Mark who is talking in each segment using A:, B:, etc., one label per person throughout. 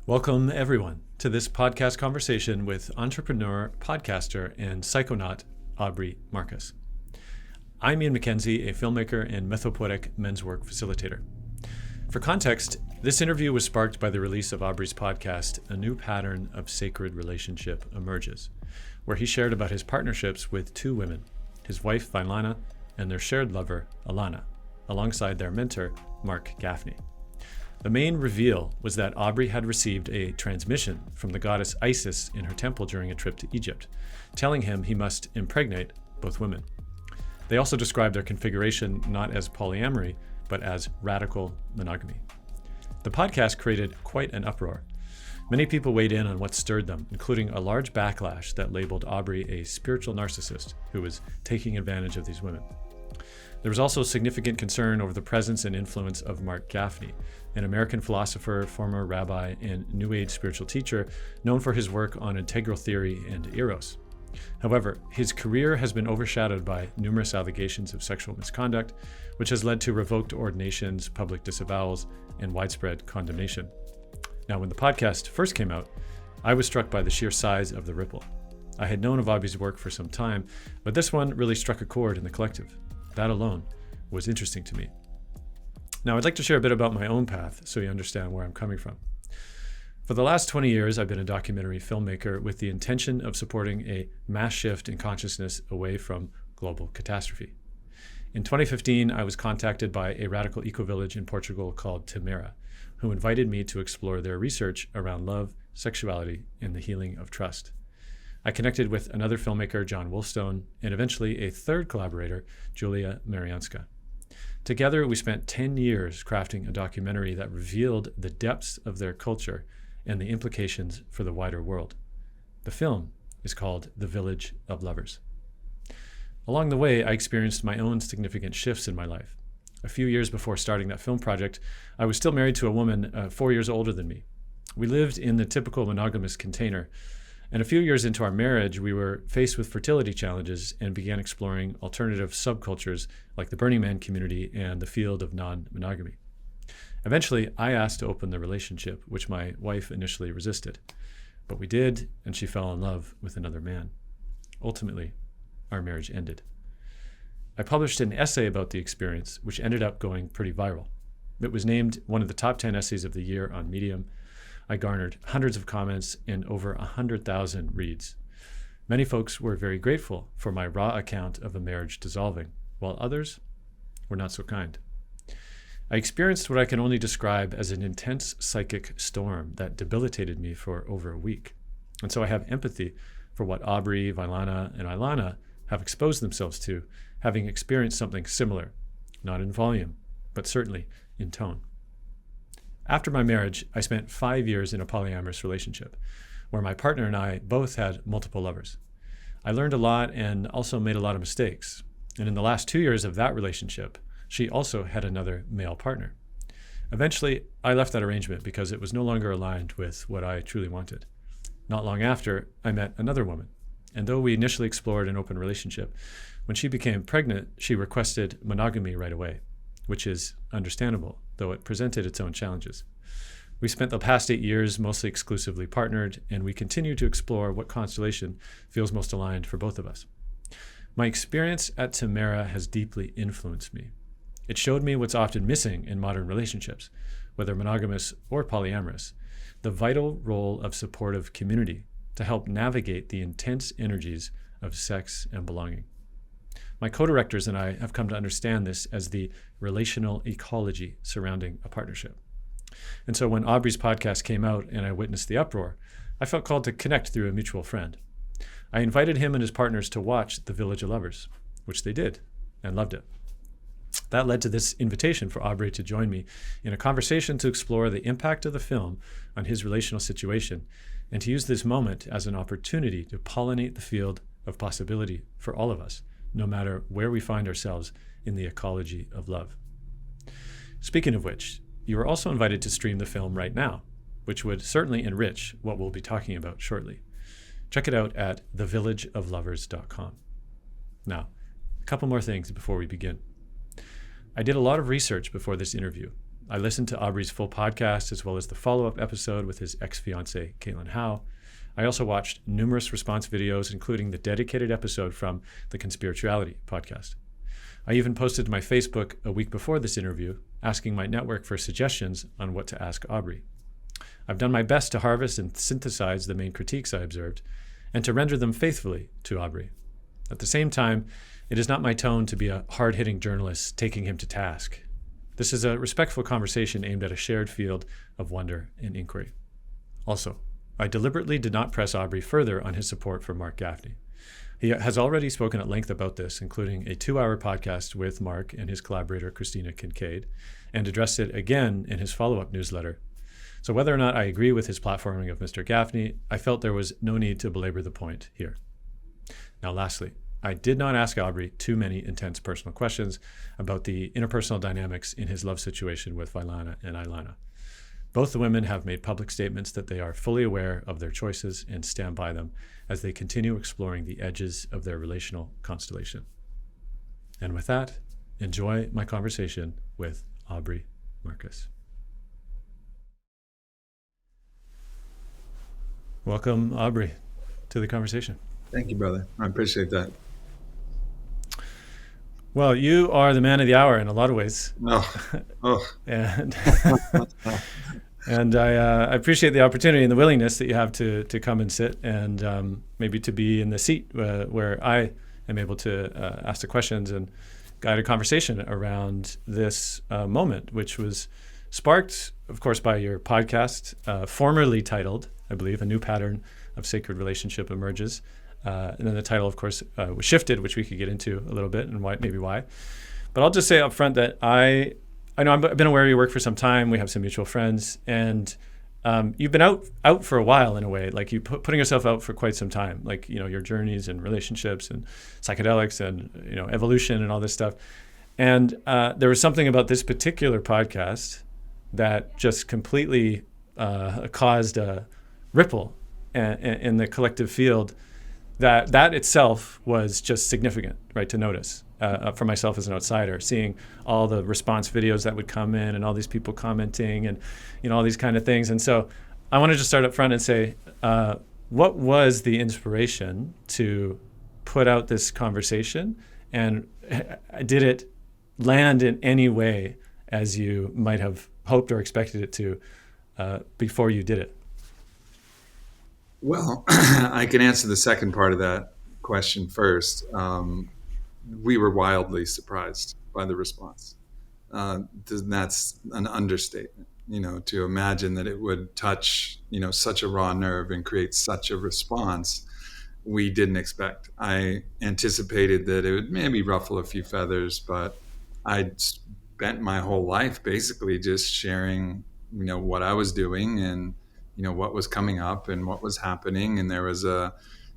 A: Welcome, everyone, to this podcast conversation with entrepreneur, podcaster, and psychonaut Aubrey Marcus. I'm Ian MacKenzie, a filmmaker and mythopoetic men's work facilitator. For context, this interview was sparked by the release of Aubrey's podcast, A New Pattern of Sacred Relationship Emerges, where he shared about his partnerships with two women, his wife, Vailana, and their shared lover, Alana, alongside their mentor, Mark Gaffney. The main reveal was that Aubrey had received a transmission from the goddess Isis in her temple during a trip to Egypt, telling him he must impregnate both women. They also described their configuration not as polyamory, but as radical monogamy. The podcast created quite an uproar. Many people weighed in on what stirred them, including a large backlash that labeled Aubrey a spiritual narcissist who was taking advantage of these women. There was also significant concern over the presence and influence of Mark Gaffney, an American philosopher, former rabbi, and New Age spiritual teacher known for his work on integral theory and eros. However, his career has been overshadowed by numerous allegations of sexual misconduct, which has led to revoked ordinations, public disavowals, and widespread condemnation. Now, when the podcast first came out, I was struck by the sheer size of the ripple. I had known of Aubrey's work for some time, but this one really struck a chord in the collective. That alone was interesting to me. Now, I'd like to share a bit about my own path so you understand where I'm coming from. For the last 20 years, I've been a documentary filmmaker with the intention of supporting a mass shift in consciousness away from global catastrophe. In 2015, I was contacted by a radical eco-village in Portugal called Temera, who invited me to explore their research around love, sexuality, and the healing of trust. I connected with another filmmaker, John Wolfstone, and eventually a third collaborator, Julia Marianska. Together, we spent 10 years crafting a documentary that revealed the depths of their culture and the implications for the wider world. The film is called The Village of Lovers. Along the way, I experienced my own significant shifts in my life. A few years before starting that film project, I was still married to a woman 4 years older than me. We lived in the typical monogamous container, and a few years into our marriage, we were faced with fertility challenges and began exploring alternative subcultures like the Burning Man community and the field of non-monogamy. Eventually, I asked to open the relationship, which my wife initially resisted. But we did, and she fell in love with another man. Ultimately, our marriage ended. I published an essay about the experience, which ended up going pretty viral. It was named one of the top 10 essays of the year on Medium. I garnered hundreds of comments and over 100,000 reads. Many folks were very grateful for my raw account of a marriage dissolving, while others were not so kind. I experienced what I can only describe as an intense psychic storm that debilitated me for over a week. And so I have empathy for what Aubrey, Vailana, and Ilana have exposed themselves to, having experienced something similar, not in volume, but certainly in tone. After my marriage, I spent 5 years in a polyamorous relationship, where my partner and I both had multiple lovers. I learned a lot and also made a lot of mistakes. And in the last 2 years of that relationship, she also had another male partner. Eventually, I left that arrangement because it was no longer aligned with what I truly wanted. Not long after, I met another woman. And though we initially explored an open relationship, when she became pregnant, she requested monogamy right away, which is understandable, though it presented its own challenges. We spent the past 8 years mostly exclusively partnered, and we continue to explore what constellation feels most aligned for both of us. My experience at Temera has deeply influenced me. It showed me what's often missing in modern relationships, whether monogamous or polyamorous, the vital role of supportive community to help navigate the intense energies of sex and belonging. My co-directors and I have come to understand this as the relational ecology surrounding a partnership. And so when Aubrey's podcast came out and I witnessed the uproar, I felt called to connect through a mutual friend. I invited him and his partners to watch The Village of Lovers, which they did and loved it. That led to this invitation for Aubrey to join me in a conversation to explore the impact of the film on his relational situation and to use this moment as an opportunity to pollinate the field of possibility for all of us, no matter where we find ourselves in the ecology of love. Speaking of which, you are also invited to stream the film right now, which would certainly enrich what we'll be talking about shortly. Check it out at thevillageoflovers.com. Now, a couple more things before we begin. I did a lot of research before this interview, I listened to Aubrey's full podcast as well as the follow-up episode with his ex-fiancée, Caitlin Howe. I also watched numerous response videos, including the dedicated episode from the Conspirituality podcast. I even posted to my Facebook a week before this interview, asking my network for suggestions on what to ask Aubrey. I've done my best to harvest and synthesize the main critiques I observed, and to render them faithfully to Aubrey. At the same time, it is not my tone to be a hard-hitting journalist taking him to task. This is a respectful conversation aimed at a shared field of wonder and inquiry. Also, I deliberately did not press Aubrey further on his support for Mark Gaffney. He has already spoken at length about this, including a 2-hour podcast with Mark and his collaborator, Christina Kincaid, and addressed it again in his follow-up newsletter. So whether or not I agree with his platforming of Mr. Gaffney, I felt there was no need to belabor the point here. Now, lastly, I did not ask Aubrey too many intense personal questions about the interpersonal dynamics in his love situation with Vailana and Ilana. Both the women have made public statements that they are fully aware of their choices and stand by them as they continue exploring the edges of their relational constellation. And with that, enjoy my conversation with Aubrey Marcus. Welcome, Aubrey, to the conversation.
B: Thank you, brother. I appreciate that.
A: Well, you are the man of the hour in a lot of ways. And and I appreciate the opportunity and the willingness that you have to come and sit and maybe to be in the seat where I am able to ask the questions and guide a conversation around this moment, which was sparked, of course, by your podcast, formerly titled, I believe, A New Pattern of Sacred Relationship Emerges. And then the title, of course, was shifted, which we could get into a little bit and why. But I'll just say up front that I know I've been aware of your work for some time. We have some mutual friends, and you've been out for a while in a way, like you putting yourself out for quite some time, like, you know, your journeys and relationships and psychedelics and, you know, evolution and all this stuff. And there was something about this particular podcast that just completely caused a ripple in the collective field that itself was just significant, right, to notice for myself as an outsider, seeing all the response videos that would come in and all these people commenting and, you know, all these kind of things. And so I want to just start up front and say, what was the inspiration to put out this conversation, and did it land in any way as you might have hoped or expected it to before you did it?
B: Well, I can answer the second part of that question first. We were wildly surprised by the response. That's an understatement, you know, to imagine that it would touch, you know, such a raw nerve and create such a response. We didn't expect. I anticipated that it would maybe ruffle a few feathers, but I'd spent my whole life basically just sharing, you know, what I was doing and, you know, what was coming up and what was happening. And there was a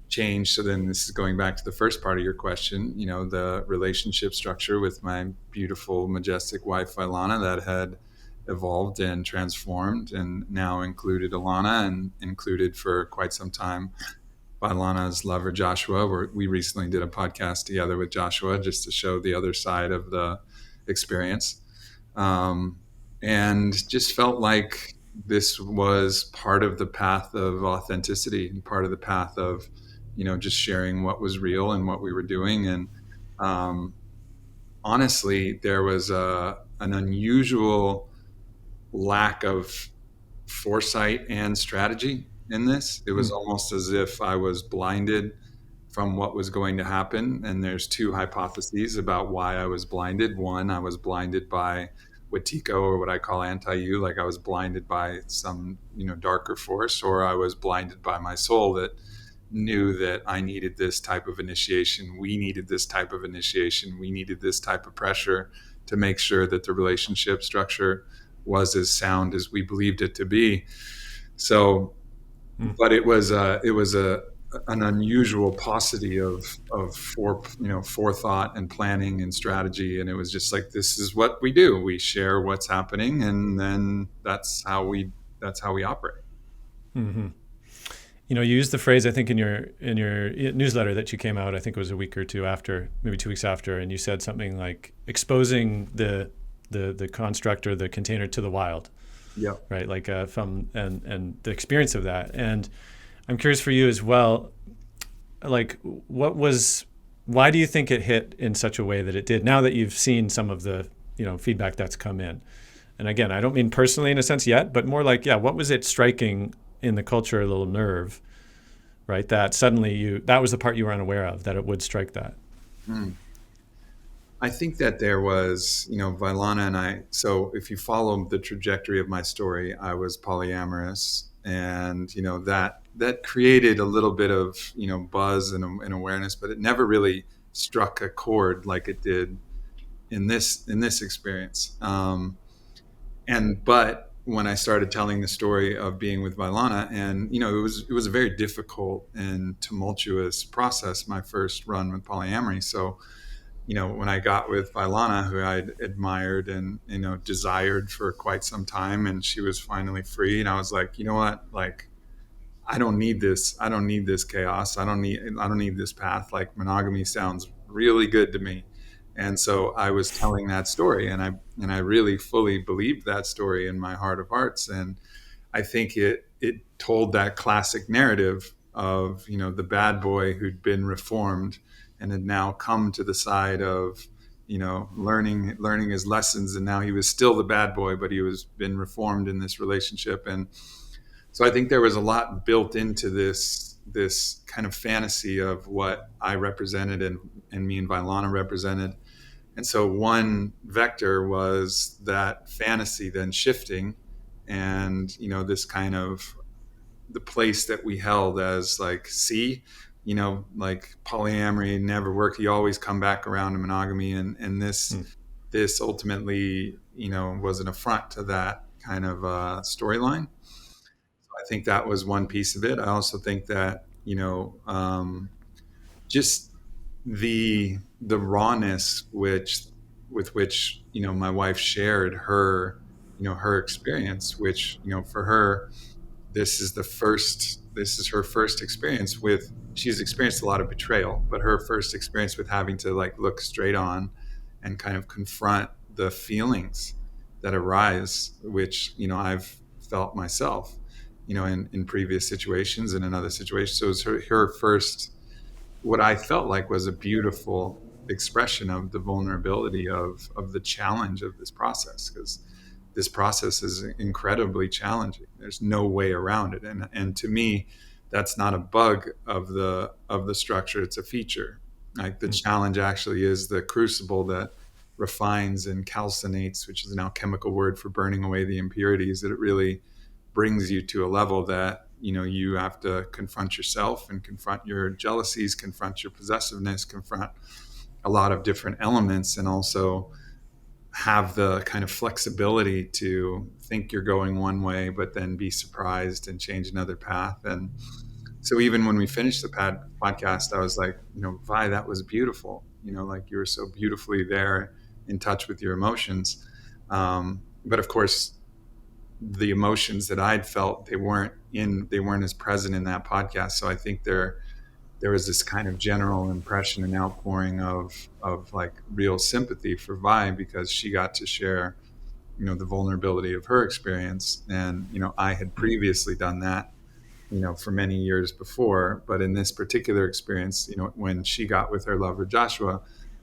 B: change. So then this is going back to the first part of your question, you know, the relationship structure with my beautiful, majestic wife, Ilana, that had evolved and transformed and now included Ilana and included for quite some time Ilana's lover, Joshua, where we recently did a podcast together with Joshua just to show the other side of the experience. And just felt like this was part of the path of authenticity and part of the path of, you know, just sharing what was real and what we were doing. And honestly, there was an unusual lack of foresight and strategy in this. It was almost as if I was blinded from what was going to happen. And there's two hypotheses about why I was blinded. One, I was blinded by Wetiko, or what I call anti-you, like I was blinded by some, you know, darker force, or I was blinded by my soul that knew that I needed this type of initiation. We needed this type of initiation. We needed this type of pressure to make sure that the relationship structure was as sound as we believed it to be. So, but it was an unusual paucity of forethought and planning and strategy, and it was just like, this is what we do. We share what's happening, and then that's how we operate.
A: Mm-hmm. You know, you used the phrase, I think, in your newsletter that you came out, I think it was a week or two after, maybe 2 weeks after, and you said something like exposing the the construct or the container to the wild,
B: Yep.
A: right? Like from and the experience of that. And I'm curious for you as well, like why do you think it hit in such a way that it did? Now that you've seen some of the feedback that's come in, and again, I don't mean personally in a sense yet, but more like, what was it striking in the culture, a little nerve, right? That suddenly that was the part you were unaware of, that it would strike that.
B: I think that there was, Vailana and I, so if you follow the trajectory of my story, I was polyamorous, and, that created a little bit of, buzz and awareness, but it never really struck a chord like it did in this experience. But when I started telling the story of being with Vailana, and, it was a very difficult and tumultuous process, my first run with polyamory. So, when I got with Vailana, who I'd admired and, desired for quite some time, and she was finally free, and I was like, you know what, like, I don't need this. I don't need this chaos. I don't need this path. Like, monogamy sounds really good to me. And so I was telling that story, and I really fully believed that story in my heart of hearts. And I think it told that classic narrative of, the bad boy who'd been reformed and had now come to the side of, learning his lessons. And now he was still the bad boy, but he was been reformed in this relationship. And so I think there was a lot built into this kind of fantasy of what I represented and me and Vailana represented. And so one vector was that fantasy then shifting, and, this kind of the place that we held as like, see, like, polyamory never worked. You always come back around to monogamy. And this ultimately, was an affront to that kind of storyline. So I think that was one piece of it. I also think that, just the rawness with which, my wife shared her, her experience, which, for her, this is her first experience with, she's experienced a lot of betrayal, but her first experience with having to, like, look straight on and kind of confront the feelings that arise, which, I've felt myself, in previous situations and in other situations. So it was her first, what I felt like was a beautiful expression of the vulnerability of the challenge of this process, because this process is incredibly challenging. There's no way around it. And to me, that's not a bug of the structure. It's a feature. Like, the challenge actually is the crucible that refines and calcinates, which is now a chemical word for burning away the impurities, that it really brings you to a level that, you have to confront yourself and confront your jealousies, confront your possessiveness, confront a lot of different elements, and also have the kind of flexibility to think you're going one way, but then be surprised and change another path. And so even when we finished the podcast, I was like, Vi, that was beautiful. Like, you were so beautifully there, in touch with your emotions. But of course, the emotions that I'd felt, they weren't as present in that podcast. So I think there was this kind of general impression and outpouring of like real sympathy for Vi, because she got to share, the vulnerability of her experience. And, I had previously done that, for many years before. But in this particular experience, when she got with her lover, Joshua,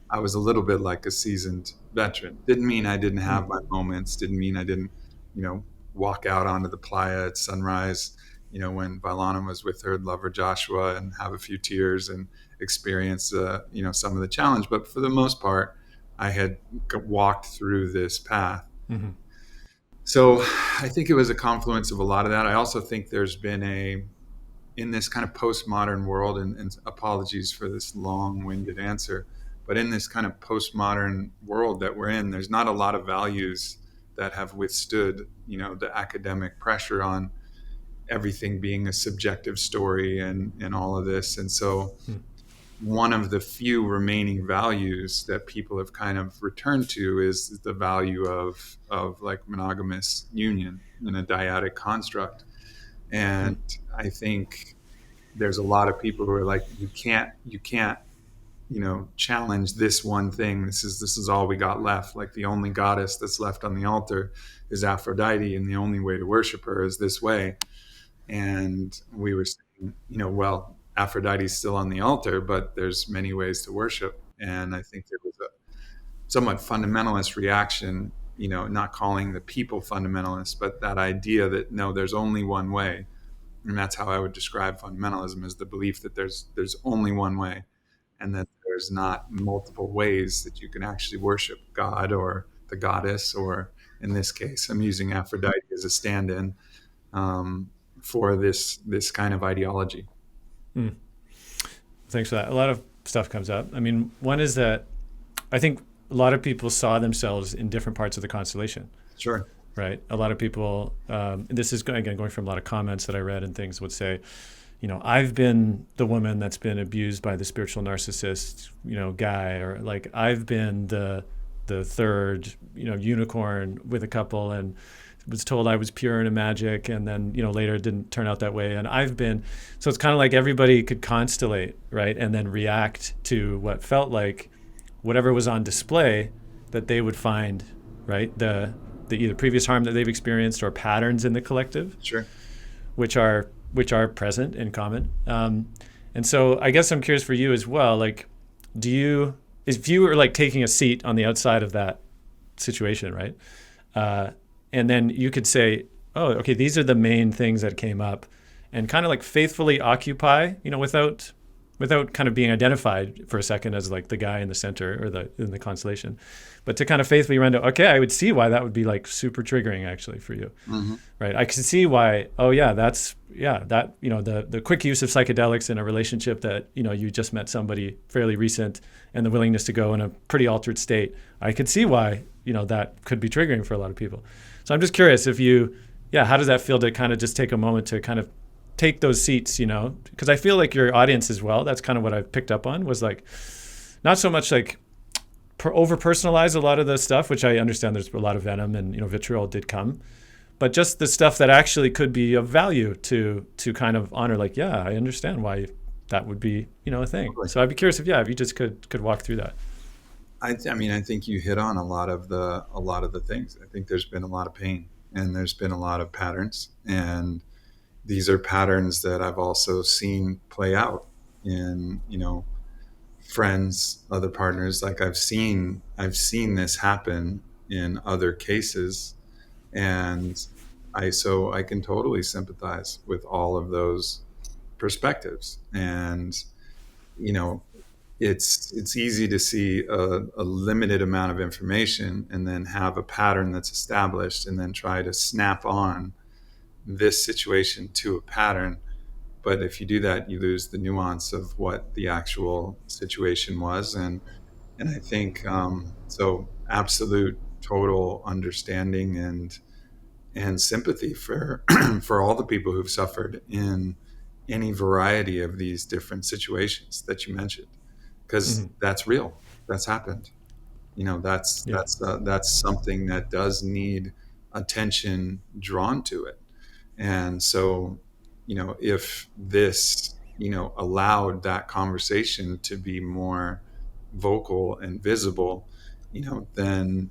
B: I was a little bit like a seasoned veteran. Didn't mean I didn't have my moments. Didn't mean I didn't, walk out onto the playa at sunrise, when Vailana was with her lover Joshua, and have a few tears and experience, some of the challenge. But for the most part, I had walked through this path.
A: Mm-hmm.
B: So I think it was a confluence of a lot of that. I also think there's been in this kind of postmodern world, and apologies for this long-winded answer, but in this kind of postmodern world that we're in, there's not a lot of values that have withstood, the academic pressure on everything being a subjective story and all of this. And so one of the few remaining values that people have kind of returned to is the value of like monogamous union in a dyadic construct. And I think there's a lot of people who are like, you can't, challenge this one thing. This is all we got left. Like the only goddess that's left on the altar is Aphrodite, and the only way to worship her is this way. And we were saying, well, Aphrodite's still on the altar, but there's many ways to worship. And I think there was a somewhat fundamentalist reaction, not calling the people fundamentalists, but that idea that no, there's only one way. And that's how I would describe fundamentalism, is the belief that there's only one way, and that there's not multiple ways that you can actually worship God or the goddess, or in this case, I'm using Aphrodite as a stand-in for this kind of ideology.
A: Mm. Thanks for that. A lot of stuff comes up. I mean, one is that I think a lot of people saw themselves in different parts of the constellation.
B: Sure.
A: Right. A lot of people, this is again going from a lot of comments that I read and things, would say, I've been the woman that's been abused by the spiritual narcissist, guy, or like I've been the third, unicorn with a couple, and was told I was pure and a magic, and then later it didn't turn out that way. And so it's kind of like everybody could constellate, right, and then react to what felt like whatever was on display that they would find, right, the either previous harm that they've experienced or patterns in the collective,
B: sure,
A: which are present in common. And so I guess I'm curious for you as well, like, if you were like taking a seat on the outside of that situation, right? And then you could say, oh, okay, these are the main things that came up, and kind of like faithfully occupy, without kind of being identified for a second as like the guy in the center or in the constellation, but to kind of faithfully render, okay, I would see why that would be like super triggering actually for you,
B: mm-hmm.
A: right? I can see why, the quick use of psychedelics in a relationship that, you just met somebody fairly recent, and the willingness to go in a pretty altered state, I could see why, that could be triggering for a lot of people. So I'm just curious how does that feel to kind of just take a moment to kind of take those seats, because I feel like your audience as well, that's kind of what I picked up on, was like not so much like over-personalize a lot of the stuff, which I understand there's a lot of venom and vitriol did come, but just the stuff that actually could be of value to kind of honor, like, yeah, I understand why that would be a thing. So I'd be curious if you just could walk through that.
B: I mean, I think you hit on a lot of the things. I think there's been a lot of pain, and there's been a lot of patterns, and these are patterns that I've also seen play out in, friends, other partners. Like I've seen this happen in other cases, and I can totally sympathize with all of those perspectives. And, it's easy to see a limited amount of information and then have a pattern that's established and then try to snap on this situation to a pattern. But if you do that, you lose the nuance of what the actual situation was. And I think so absolute total understanding and sympathy for for all the people who've suffered in any variety of these different situations that you mentioned, because
A: Mm-hmm.
B: that's real, that's happened. That's something that does need attention drawn to it. And so, if this, allowed that conversation to be more vocal and visible, then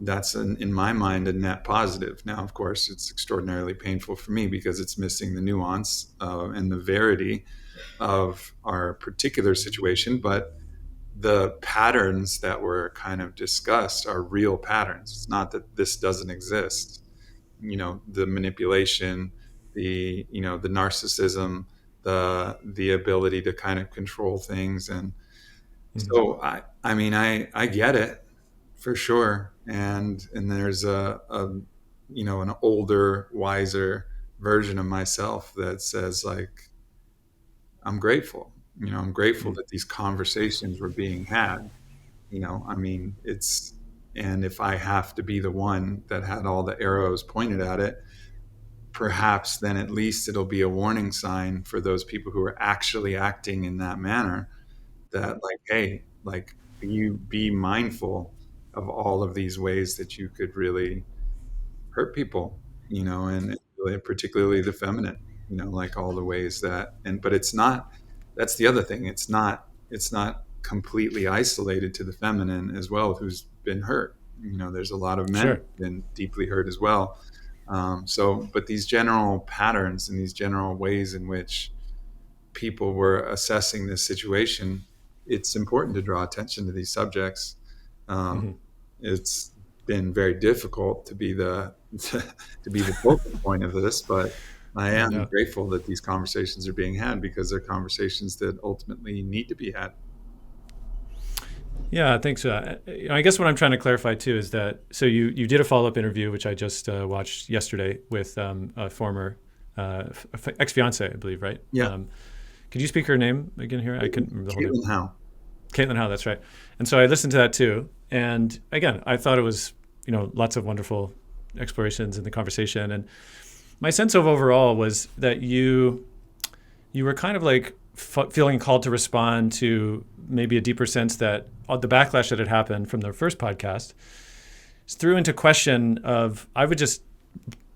B: that's in my mind a net positive. Now, of course, it's extraordinarily painful for me because it's missing the nuance and the verity of our particular situation, but the patterns that were kind of discussed are real patterns. It's not that this doesn't exist. The manipulation, the narcissism, the ability to kind of control things. And so I mean, I get it for sure. And there's an older, wiser version of myself that says, like, I'm grateful. I'm grateful that these conversations were being had. I mean, and if I have to be the one that had all the arrows pointed at it, perhaps then at least it'll be a warning sign for those people who are actually acting in that manner, that like, hey, like, you be mindful of all of these ways that you could really hurt people, and really, particularly the feminine, like all the ways that, but it's not, that's the other thing. It's not completely isolated to the feminine as well, who's been hurt. There's a lot of men
A: Sure.
B: who've been deeply hurt as well. But these general patterns and these general ways in which people were assessing this situation, it's important to draw attention to these subjects.
A: Mm-hmm.
B: It's been very difficult to be the to be the focal point of this, but I am grateful that these conversations are being had, because they're conversations that ultimately need to be had.
A: Yeah, I think so. I guess what I'm trying to clarify too is that, so you did a follow-up interview, which I just watched yesterday, with a former ex-fiance, I believe, right?
B: Yeah.
A: Could you speak her name again here? I couldn't remember the whole name.
B: Howe.
A: Caitlin Howe, that's right. And so I listened to that too. And again, I thought it was, lots of wonderful explorations in the conversation. And my sense of overall was that you were kind of like feeling called to respond to maybe a deeper sense that the backlash that had happened from the first podcast threw into question of, I would just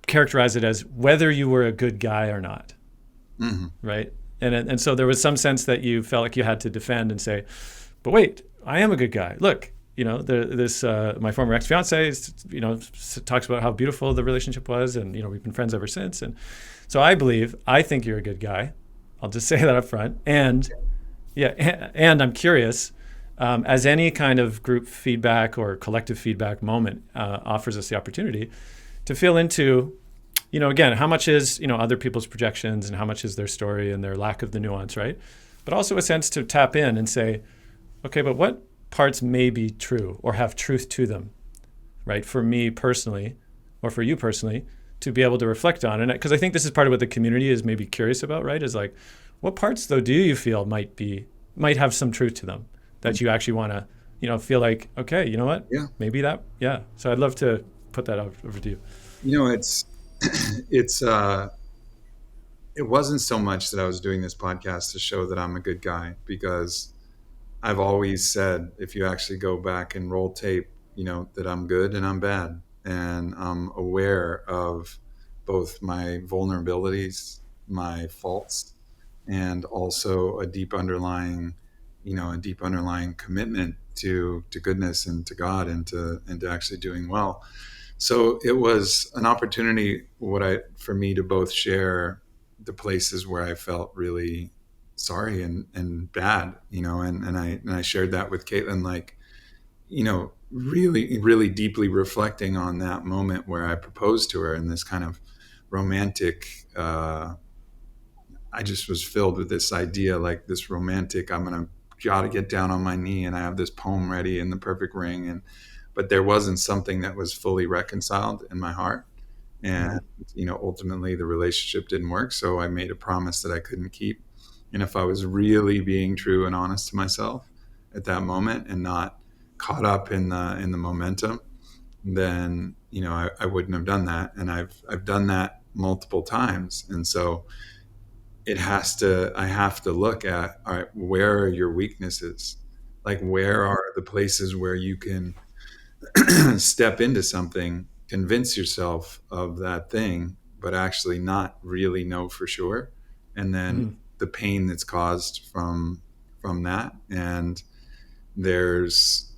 A: characterize it as whether you were a good guy or not.
B: Mm-hmm.
A: Right? And so there was some sense that you felt like you had to defend and say, but wait, I am a good guy. Look, this my former ex-fiance, talks about how beautiful the relationship was, and we've been friends ever since. And so I think you're a good guy. I'll just say that up front. And and I'm curious, as any kind of group feedback or collective feedback moment offers us the opportunity to feel into, again, how much is, other people's projections, and how much is their story and their lack of the nuance, right? But also a sense to tap in and say, okay, but what parts may be true or have truth to them, right? For me personally, or for you personally, to be able to reflect on. And because I think this is part of what the community is maybe curious about, right? Is like, what parts though do you feel might have some truth to them that you actually want to, feel like, okay, you know what?
B: Yeah.
A: Maybe that, yeah. So I'd love to put that over to you.
B: It wasn't so much that I was doing this podcast to show that I'm a good guy, because I've always said, if you actually go back and roll tape, that I'm good and I'm bad. And I'm aware of both my vulnerabilities, my faults, and also a deep underlying commitment to goodness and to God, and to actually doing well. So it was an opportunity for me to both share the places where I felt really sorry and bad, and I shared that with Caitlin, like, really, really deeply reflecting on that moment where I proposed to her in this kind of romantic, I just was filled with this idea, like this romantic, gotta get down on my knee, and I have this poem ready and the perfect ring, but there wasn't something that was fully reconciled in my heart. And, ultimately the relationship didn't work. So I made a promise that I couldn't keep. And if I was really being true and honest to myself at that moment, and not caught up in the momentum, then, I wouldn't have done that. And I've done that multiple times. And so I have to look at, all right, where are your weaknesses? Like, where are the places where you can step into something, convince yourself of that thing, but actually not really know for sure, and then the pain that's caused from that. And there's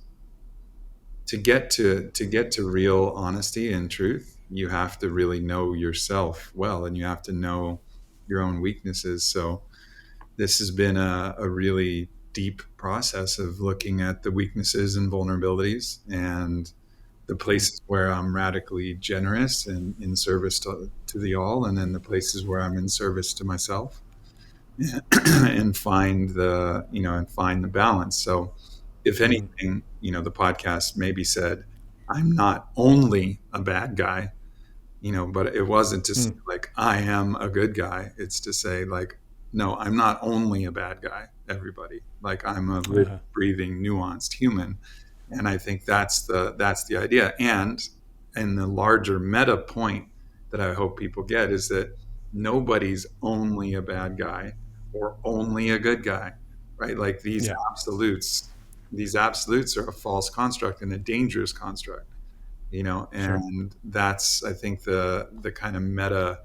B: to get to real honesty and truth, you have to really know yourself well, and you have to know your own weaknesses. So this has been a really deep process of looking at the weaknesses and vulnerabilities, and the places where I'm radically generous and in service to the all, and then the places where I'm in service to myself, and find the balance. So if anything, the podcast maybe said, I'm not only a bad guy, but it wasn't to say like, I am a good guy. It's to say like, no, I'm not only a bad guy, everybody. Like, I'm a living, breathing, nuanced human. And I think that's the idea. And the larger meta point that I hope people get is that nobody's only a bad guy or only a good guy, right? Like these absolutes are a false construct and a dangerous construct, and that's, I think, the kind of meta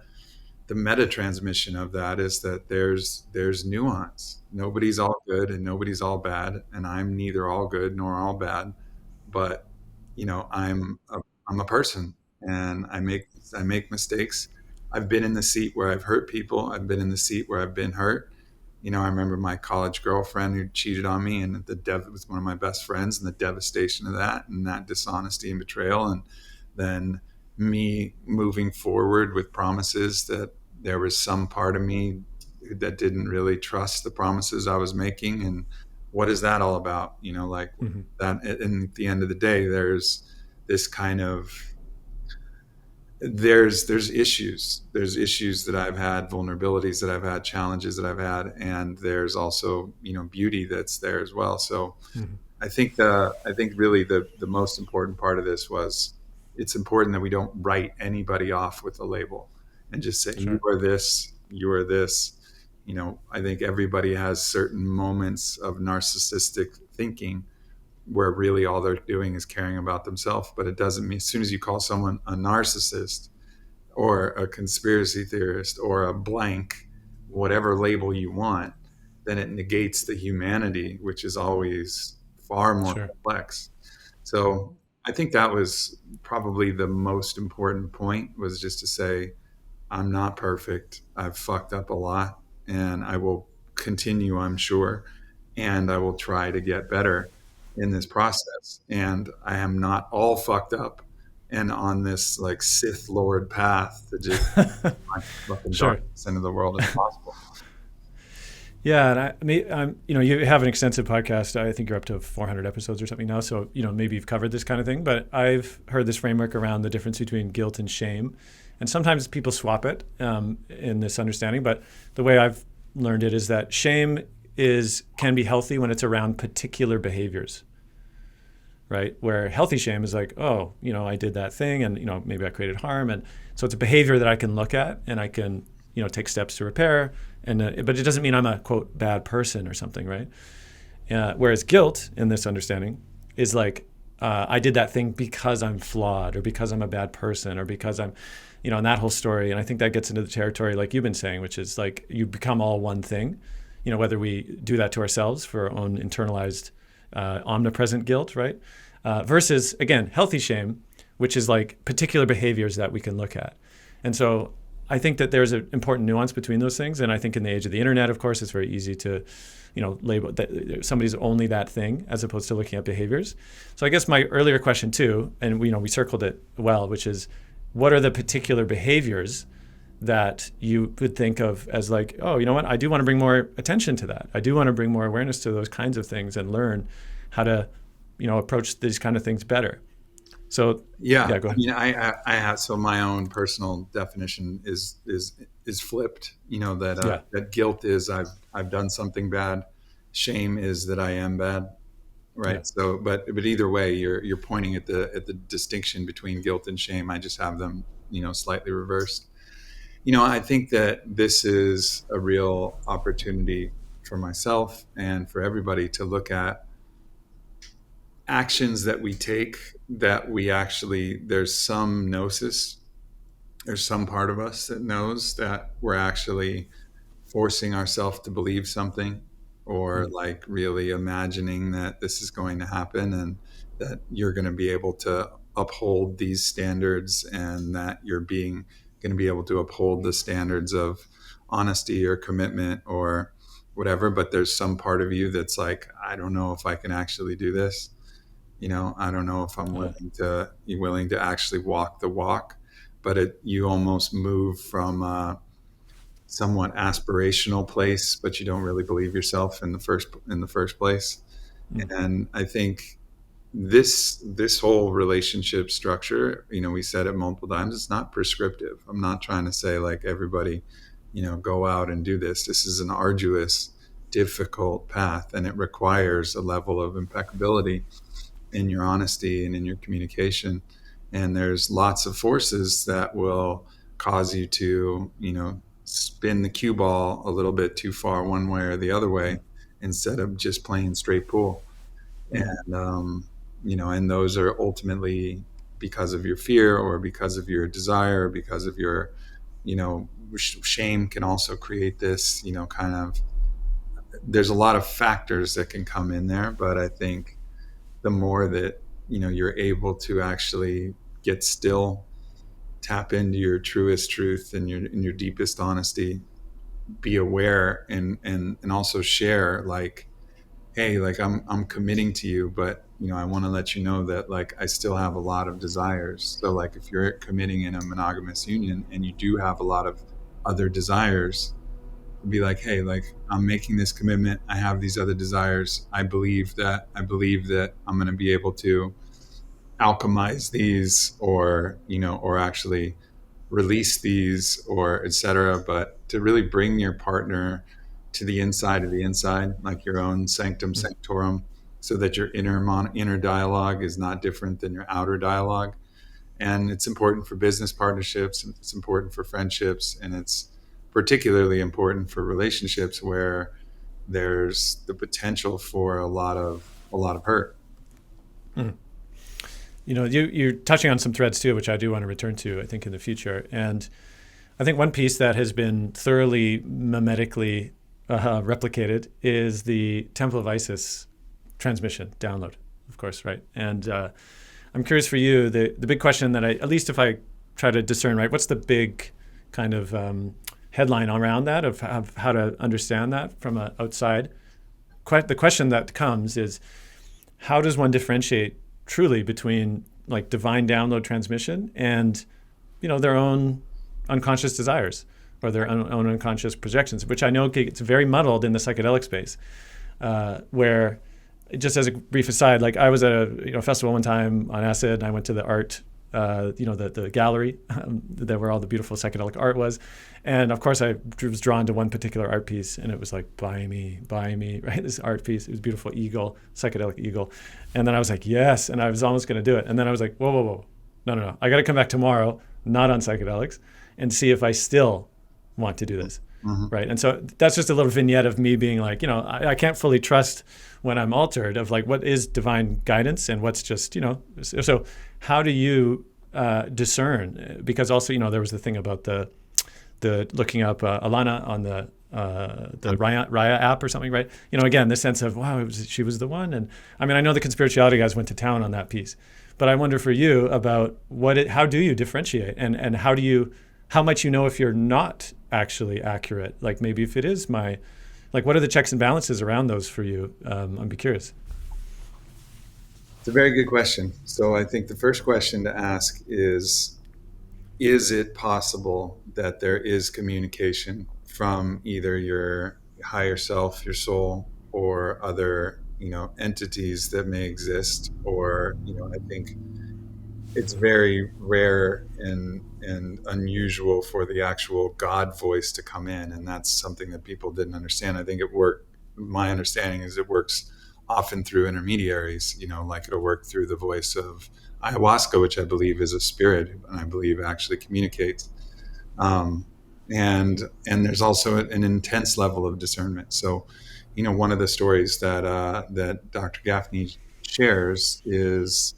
B: the meta transmission of that is that there's nuance. Nobody's all good and nobody's all bad, and I'm neither all good nor all bad. But I'm a person, and I make mistakes. I've been in the seat where I've hurt people. I've been in the seat where I've been hurt. I remember my college girlfriend who cheated on me, and it was one of my best friends, and the devastation of that, and that dishonesty and betrayal, and then me moving forward with promises that there was some part of me that didn't really trust the promises I was making. And what is that all about? Like
A: Mm-hmm.
B: that. And at the end of the day, there's this kind of there's issues that I've had, vulnerabilities that I've had, challenges that I've had, and there's also beauty that's there as well. So
A: Mm-hmm.
B: I think really the most important part of this was, it's important that we don't write anybody off with a label and just say,
A: Sure.
B: you are this, you are this. I think everybody has certain moments of narcissistic thinking where really all they're doing is caring about themselves. But it doesn't mean, as soon as you call someone a narcissist or a conspiracy theorist or a blank, whatever label you want, then it negates the humanity, which is always far more
A: Sure.
B: complex. So I think that was probably the most important point, was just to say, I'm not perfect. I've fucked up a lot, and I will continue, I'm sure, and I will try to get better in this process. And I am not all fucked up and on this like Sith Lord path to just my fucking
A: Sure.
B: darkness into the world as possible.
A: Yeah, and you have an extensive podcast. I think you're up to 400 episodes or something now. So, maybe you've covered this kind of thing. But I've heard this framework around the difference between guilt and shame, and sometimes people swap it in this understanding. But the way I've learned it is that shame can be healthy when it's around particular behaviors, right? Where healthy shame is like, oh, I did that thing, and maybe I created harm, and so it's a behavior that I can look at and I can take steps to repair. And but it doesn't mean I'm a quote bad person or something, right? Whereas guilt, in this understanding, is like I did that thing because I'm flawed, or because I'm a bad person, or because I'm, and that whole story. And I think that gets into the territory like you've been saying, which is like you become all one thing. Whether we do that to ourselves for our own internalized omnipresent guilt, right? Versus again healthy shame, which is like particular behaviors that we can look at. And so I think that there's an important nuance between those things. And I think in the age of the internet, of course, it's very easy to, label that somebody's only that thing, as opposed to looking at behaviors. So I guess my earlier question too, and we circled it well, which is, what are the particular behaviors that you would think of as like, oh, you know what? I do want to bring more attention to that. I do want to bring more awareness to those kinds of things and learn how to, approach these kind of things better. So
B: yeah,
A: go ahead.
B: I mean, I have, so my own personal definition is flipped. That guilt is I've done something bad. Shame is that I am bad, right? Yeah. So, but either way, you're pointing at the distinction between guilt and shame. I just have them, slightly reversed. I think that this is a real opportunity for myself and for everybody to look at actions that we take, that we actually, there's some gnosis, there's some part of us that knows that we're actually forcing ourselves to believe something, or like really imagining that this is going to happen, and that you're going to be able to uphold these standards, and that you're going to be able to uphold the standards of honesty or commitment or whatever. But there's some part of you that's like, I don't know if I can actually do this. I don't know if I'm willing to actually walk the walk. But you almost move from a somewhat aspirational place, but you don't really believe yourself in the first place. And I think this whole relationship structure, we said it multiple times, it's not prescriptive. I'm not trying to say like everybody, go out and do this. This is an arduous, difficult path, and it requires a level of impeccability in your honesty and in your communication. And there's lots of forces that will cause you to, spin the cue ball a little bit too far one way or the other way, instead of just playing straight pool. And, and those are ultimately because of your fear, or because of your desire, or because of your, shame can also create this, kind of, there's a lot of factors that can come in there, but I think the more that, you're able to actually get still, tap into your truest truth and your deepest honesty, be aware and also share, like, hey, like I'm committing to you, but I want to let you know that, like, I still have a lot of desires. So, like, if you're committing in a monogamous union and you do have a lot of other desires, be like, hey, like, I'm making this commitment, I have these other desires, I believe that I'm going to be able to alchemize these, or actually release these, or etc. But to really bring your partner to the inside of the inside, like your own sanctum sanctorum, so that your inner dialogue is not different than your outer dialogue. And it's important for business partnerships, and it's important for friendships, and it's particularly important for relationships where there's the potential for a lot of hurt.
A: You're touching on some threads too, which I do want to return to, I think, in the future. And I think one piece that has been thoroughly mimetically replicated is the Temple of Isis transmission download, of course, right? And I'm curious for you, the big question that at least if I try to discern, right, what's the big kind of headline around that of how to understand that from outside? The question that comes is, how does one differentiate truly between like divine download transmission and their own unconscious desires or their own unconscious projections, which I know gets very muddled in the psychedelic space, where, just as a brief aside, like I was at a festival one time on acid, and I went to the art, the gallery where all the beautiful psychedelic art was. And of course I was drawn to one particular art piece, and it was like, buy me, right? This art piece, it was a beautiful eagle, psychedelic eagle. And then I was like, yes. And I was almost going to do it. And then I was like, whoa. No. I got to come back tomorrow, not on psychedelics, and see if I still want to do this. Mm-hmm. Right. And so that's just a little vignette of me being like, I can't fully trust when I'm altered of like, what is divine guidance and what's just, so how do you discern? Because also, there was the thing about the looking up Alana on the Raya app or something, right? Again, the sense of, wow, she was the one. And I mean, I know the conspirituality guys went to town on that piece, but I wonder for you about how do you differentiate and how much if you're not actually accurate? Like maybe if it is what are the checks and balances around those for you? I'd be curious.
B: It's a very good question. So I think the first question to ask is it possible that there is communication from either your higher self, your soul, or other, entities that may exist? Or, I think it's very rare and unusual for the actual God voice to come in. And that's something that people didn't understand. I think my understanding is it works often through intermediaries, like it'll work through the voice of ayahuasca, which I believe is a spirit, and I believe actually communicates. And there's also an intense level of discernment. So, one of the stories that Dr. Gaffney shares is,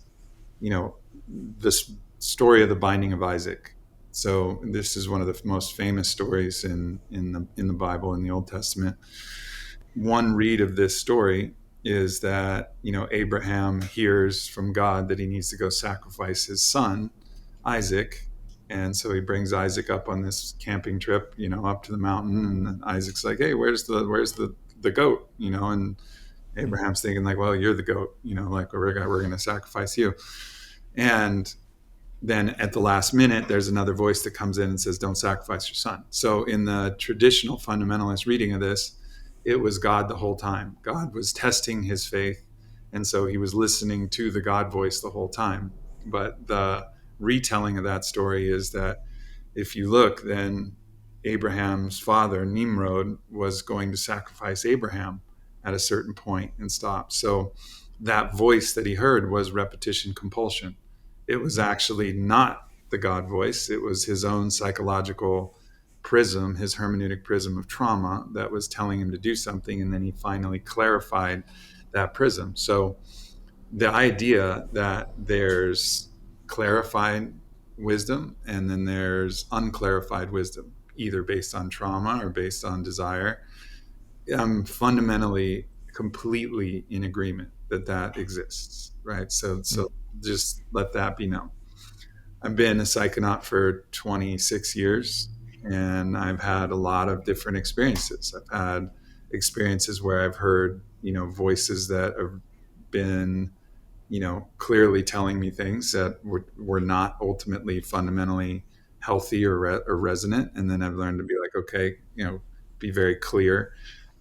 B: this story of the binding of Isaac. So this is one of the most famous stories in the Bible, in the Old Testament. One read of this story is that, Abraham hears from God that he needs to go sacrifice his son, Isaac. And so he brings Isaac up on this camping trip, up to the mountain. And Isaac's like, hey, where's the goat? And Abraham's thinking like, well, you're the goat, like we're going to sacrifice you. And then at the last minute, there's another voice that comes in and says, don't sacrifice your son. So in the traditional fundamentalist reading of this, it was God the whole time. God was testing his faith. And so he was listening to the God voice the whole time. But the retelling of that story is that if you look, then Abraham's father, Nimrod, was going to sacrifice Abraham at a certain point and stop. So that voice that he heard was repetition compulsion. It was actually not the God voice. It was his own psychological prism, his hermeneutic prism of trauma that was telling him to do something. And then he finally clarified that prism. So the idea that there's clarified wisdom and then there's unclarified wisdom. either based on trauma or based on desire, I'm fundamentally completely in agreement that that exists, right? So just let that be known. I've been a psychonaut for 26 years, and I've had a lot of different experiences. I've had experiences where I've heard, voices that have been, clearly telling me things that were not ultimately fundamentally healthy or resonant. And then I've learned to be like, okay, be very clear,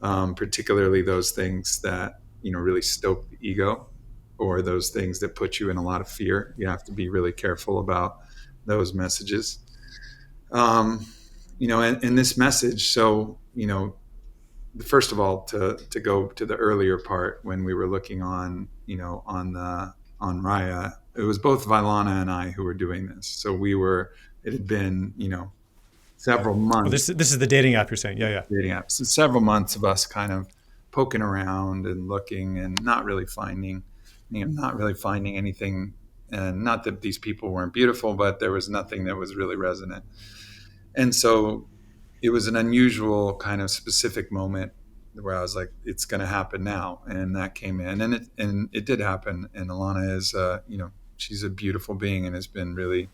B: particularly those things that, really stoke the ego, or those things that put you in a lot of fear. You have to be really careful about those messages. And this message, so, first of all, to go to the earlier part when we were looking on, on Raya, it was both Vailana and I who were doing this. So it had been, several
A: Oh,
B: months.
A: this is the dating app you're saying? Yeah, yeah.
B: Dating apps. So several months of us kind of poking around and looking and not really finding anything. And not that these people weren't beautiful, but there was nothing that was really resonant. And so it was an unusual kind of specific moment where I was like, it's going to happen now. And that came in, and it did happen. And Alana is, she's a beautiful being and has been really,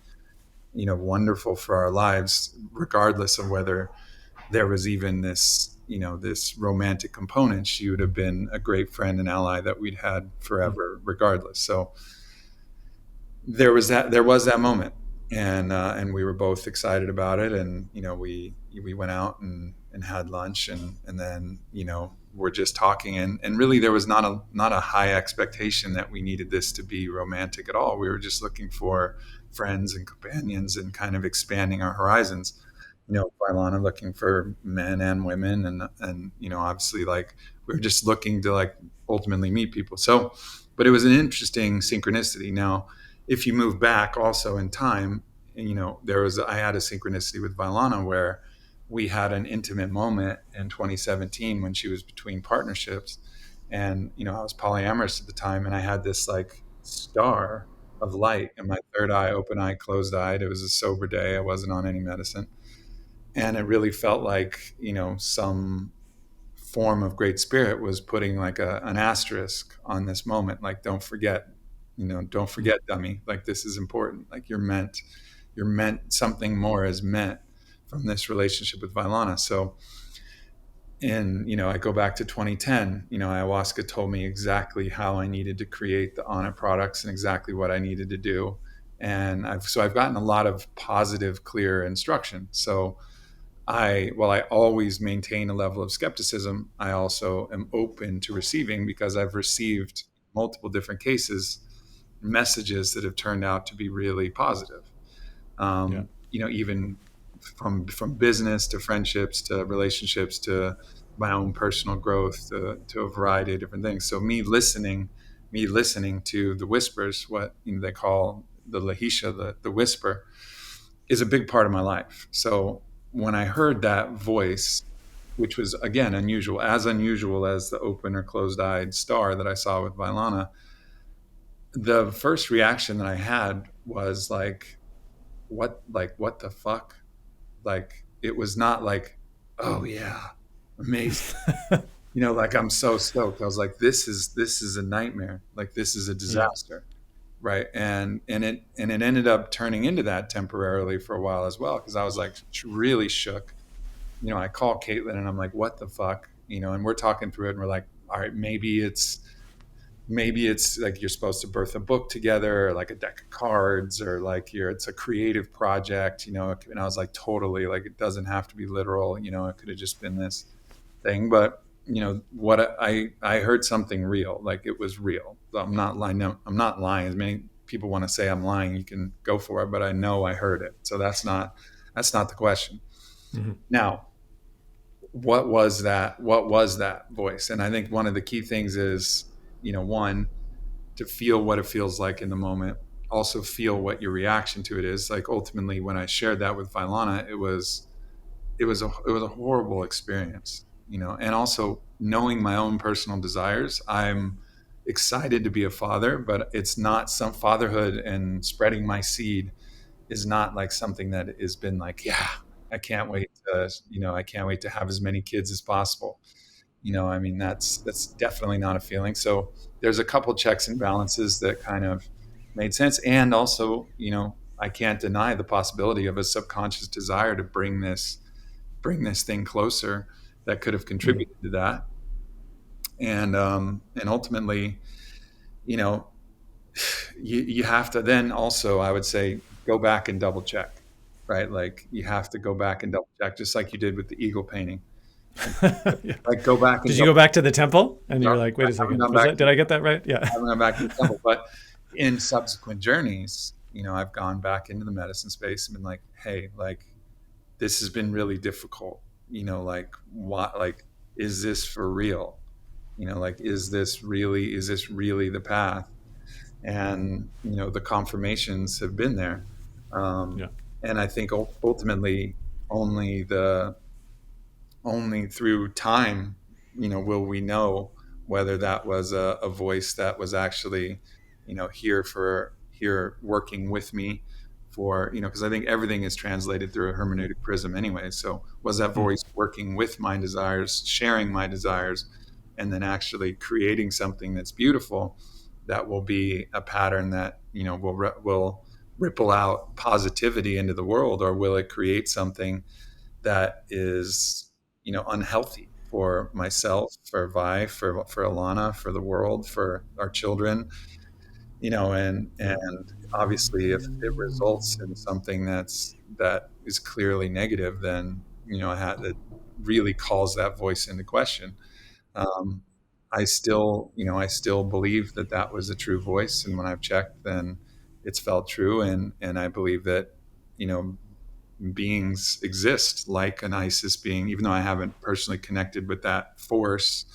B: wonderful for our lives, regardless of whether there was even this, this romantic component. She would have been a great friend and ally that we'd had forever, regardless. So there was that moment, and we were both excited about it. And, we went out and had lunch, and then, we're just talking, and really there was not a high expectation that we needed this to be romantic at all. We were just looking for friends and companions and kind of expanding our horizons. Vailana looking for men and women, and obviously, like, we were just looking to, like, ultimately meet people. So, but it was an interesting synchronicity. Now, if you move back also in time, I had a synchronicity with Vailana where we had an intimate moment in 2017 when she was between partnerships, and I was polyamorous at the time, and I had this, like, star of light in my third eye, open eye, closed eyed. It was a sober day. I wasn't on any medicine. And it really felt like, some form of great spirit was putting, like, an asterisk on this moment. Like, don't forget, dummy. Like, this is important. Like, you're meant, something more is meant from this relationship with Vailana. So, and, I go back to 2010, ayahuasca told me exactly how I needed to create the Ana products and exactly what I needed to do. And I've gotten a lot of positive, clear instruction. So while I always maintain a level of skepticism, I also am open to receiving, because I've received multiple different cases, messages that have turned out to be really positive. Even from business to friendships to relationships to my own personal growth to a variety of different things. So me listening to the whispers, what they call the lahisha, the whisper, is a big part of my life. So when I heard that voice, which was, again, unusual as the open or closed-eyed star that I saw with Vailana, the first reaction that I had was like, what the fuck? Like, it was not like, oh yeah, amazing. Like, I'm so stoked. I was like, this is a nightmare. Like, this is a disaster. Yeah. Right. And it ended up turning into that temporarily for a while as well, because I was, like, really shook. I call Caitlin and I'm like, what the fuck? And we're talking through it, and we're like, all right, maybe it's like you're supposed to birth a book together, or like a deck of cards, or like it's a creative project, and I was like, totally, like, it doesn't have to be literal, it could have just been this thing. But what I heard something real, like, it was real. I'm not lying. No, I'm not lying. As many people want to say I'm lying, you can go for it, but I know I heard it. So that's not the question. Mm-hmm. Now, what was that voice? And I think one of the key things is, one, to feel what it feels like in the moment, also feel what your reaction to it is. Like, ultimately, when I shared that with Vailana, it was a horrible experience, and also knowing my own personal desires. I'm excited to be a father, but it's not some fatherhood and spreading my seed is not like something that has been like, yeah, I can't wait to, I can't wait to have as many kids as possible. I mean, that's definitely not a feeling. So there's a couple checks and balances that kind of made sense. And also, I can't deny the possibility of a subconscious desire to bring this thing closer that could have contributed to that. And ultimately, you know, you have to then also, I would say, go back and double check, right? Like you have to go back and double check, just like you did with the eagle painting.
A: Yeah.
B: Like go back and
A: Did you go back to the temple and you're like, wait a second, did I get that right? Yeah.
B: I haven't gone back to the temple, but in subsequent journeys, I've gone back into the medicine space and been like, hey, like this has been really difficult. Like what, like, is this for real? Like, is this really the path? And, the confirmations have been there.
A: Yeah.
B: And I think ultimately only through time, will we know whether that was a voice that was actually, here working with me for, because I think everything is translated through a hermeneutic prism anyway. So was that voice working with my desires, sharing my desires, and then actually creating something that's beautiful, that will be a pattern that, will ripple out positivity into the world, or will it create something that is, unhealthy for myself, for Vi, for Alana, for the world, for our children, and obviously if it results in something that is clearly negative, then, it really calls that voice into question. I still believe that was a true voice. And when I've checked, then it's felt true. And I believe that, beings exist like an Isis being, even though I haven't personally connected with that force.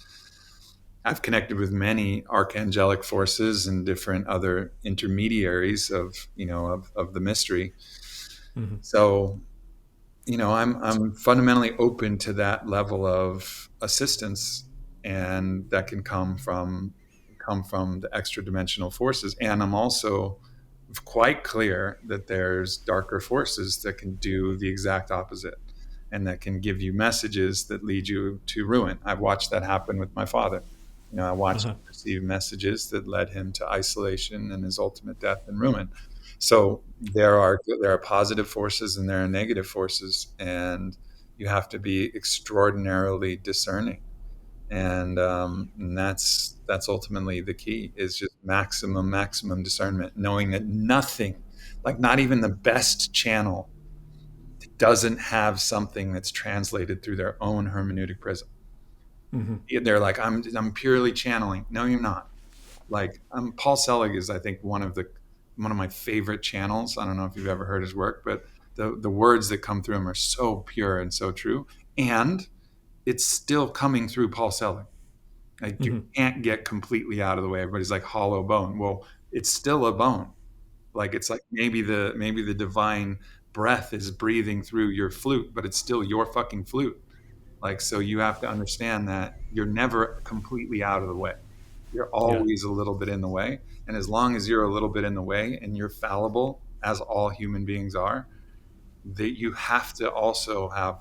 B: I've connected with many archangelic forces and different other intermediaries of the mystery.
A: Mm-hmm.
B: So, I'm fundamentally open to that level of assistance, and that can come from the extra dimensional forces. And I'm also quite clear that there's darker forces that can do the exact opposite, and that can give you messages that lead you to ruin. I've watched that happen with my father. I watched him receive messages that led him to isolation and his ultimate death and ruin. So there are positive forces and there are negative forces, and you have to be extraordinarily discerning. And that's ultimately the key, is just maximum discernment, knowing that nothing, like not even the best channel, doesn't have something that's translated through their own hermeneutic prism. Mm-hmm. They're like, I'm purely channeling. No, you're not. Like Paul Selig is, I think, one of my favorite channels. I don't know if you've ever heard his work, but the words that come through him are so pure and so true. And it's still coming through Paul Selig. Like you can't get completely out of the way. Everybody's like hollow bone. Well, it's still a bone. Like it's like maybe the divine breath is breathing through your flute, but it's still your fucking flute. Like, so you have to understand that you're never completely out of the way. You're always a little bit in the way. And as long as you're a little bit in the way and you're fallible, as all human beings are, that you have to also have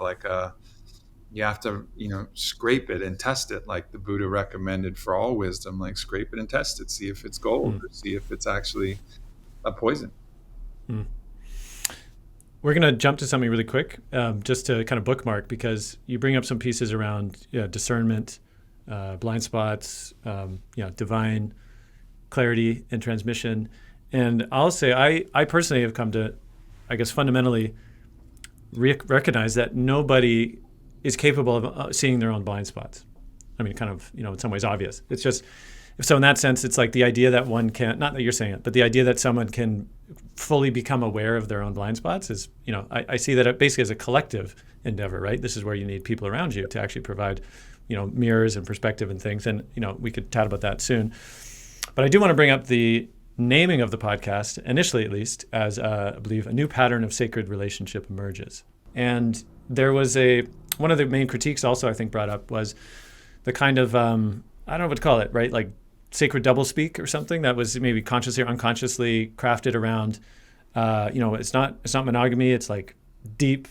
B: you have to, scrape it and test it, like the Buddha recommended for all wisdom, like scrape it and test it, see if it's gold or see if it's actually a poison.
A: We're going to jump to something really quick, just to kind of bookmark, because you bring up some pieces around discernment, blind spots, divine clarity and transmission. And I'll say I personally have come to, I guess, fundamentally recognize that nobody is capable of seeing their own blind spots. I mean, kind of, in some ways obvious. It's just, so in that sense, it's like the idea that one can, not that you're saying it, but the idea that someone can fully become aware of their own blind spots is, I see that basically as a collective endeavor, right? This is where you need people around you to actually provide, mirrors and perspective and things. And, we could chat about that soon. But I do want to bring up the naming of the podcast, initially at least, as I believe a new pattern of sacred relationship emerges. And there was one of the main critiques also I think brought up was the kind of, I don't know what to call it, right? Like sacred doublespeak or something that was maybe consciously or unconsciously crafted around, it's not monogamy. It's like deep,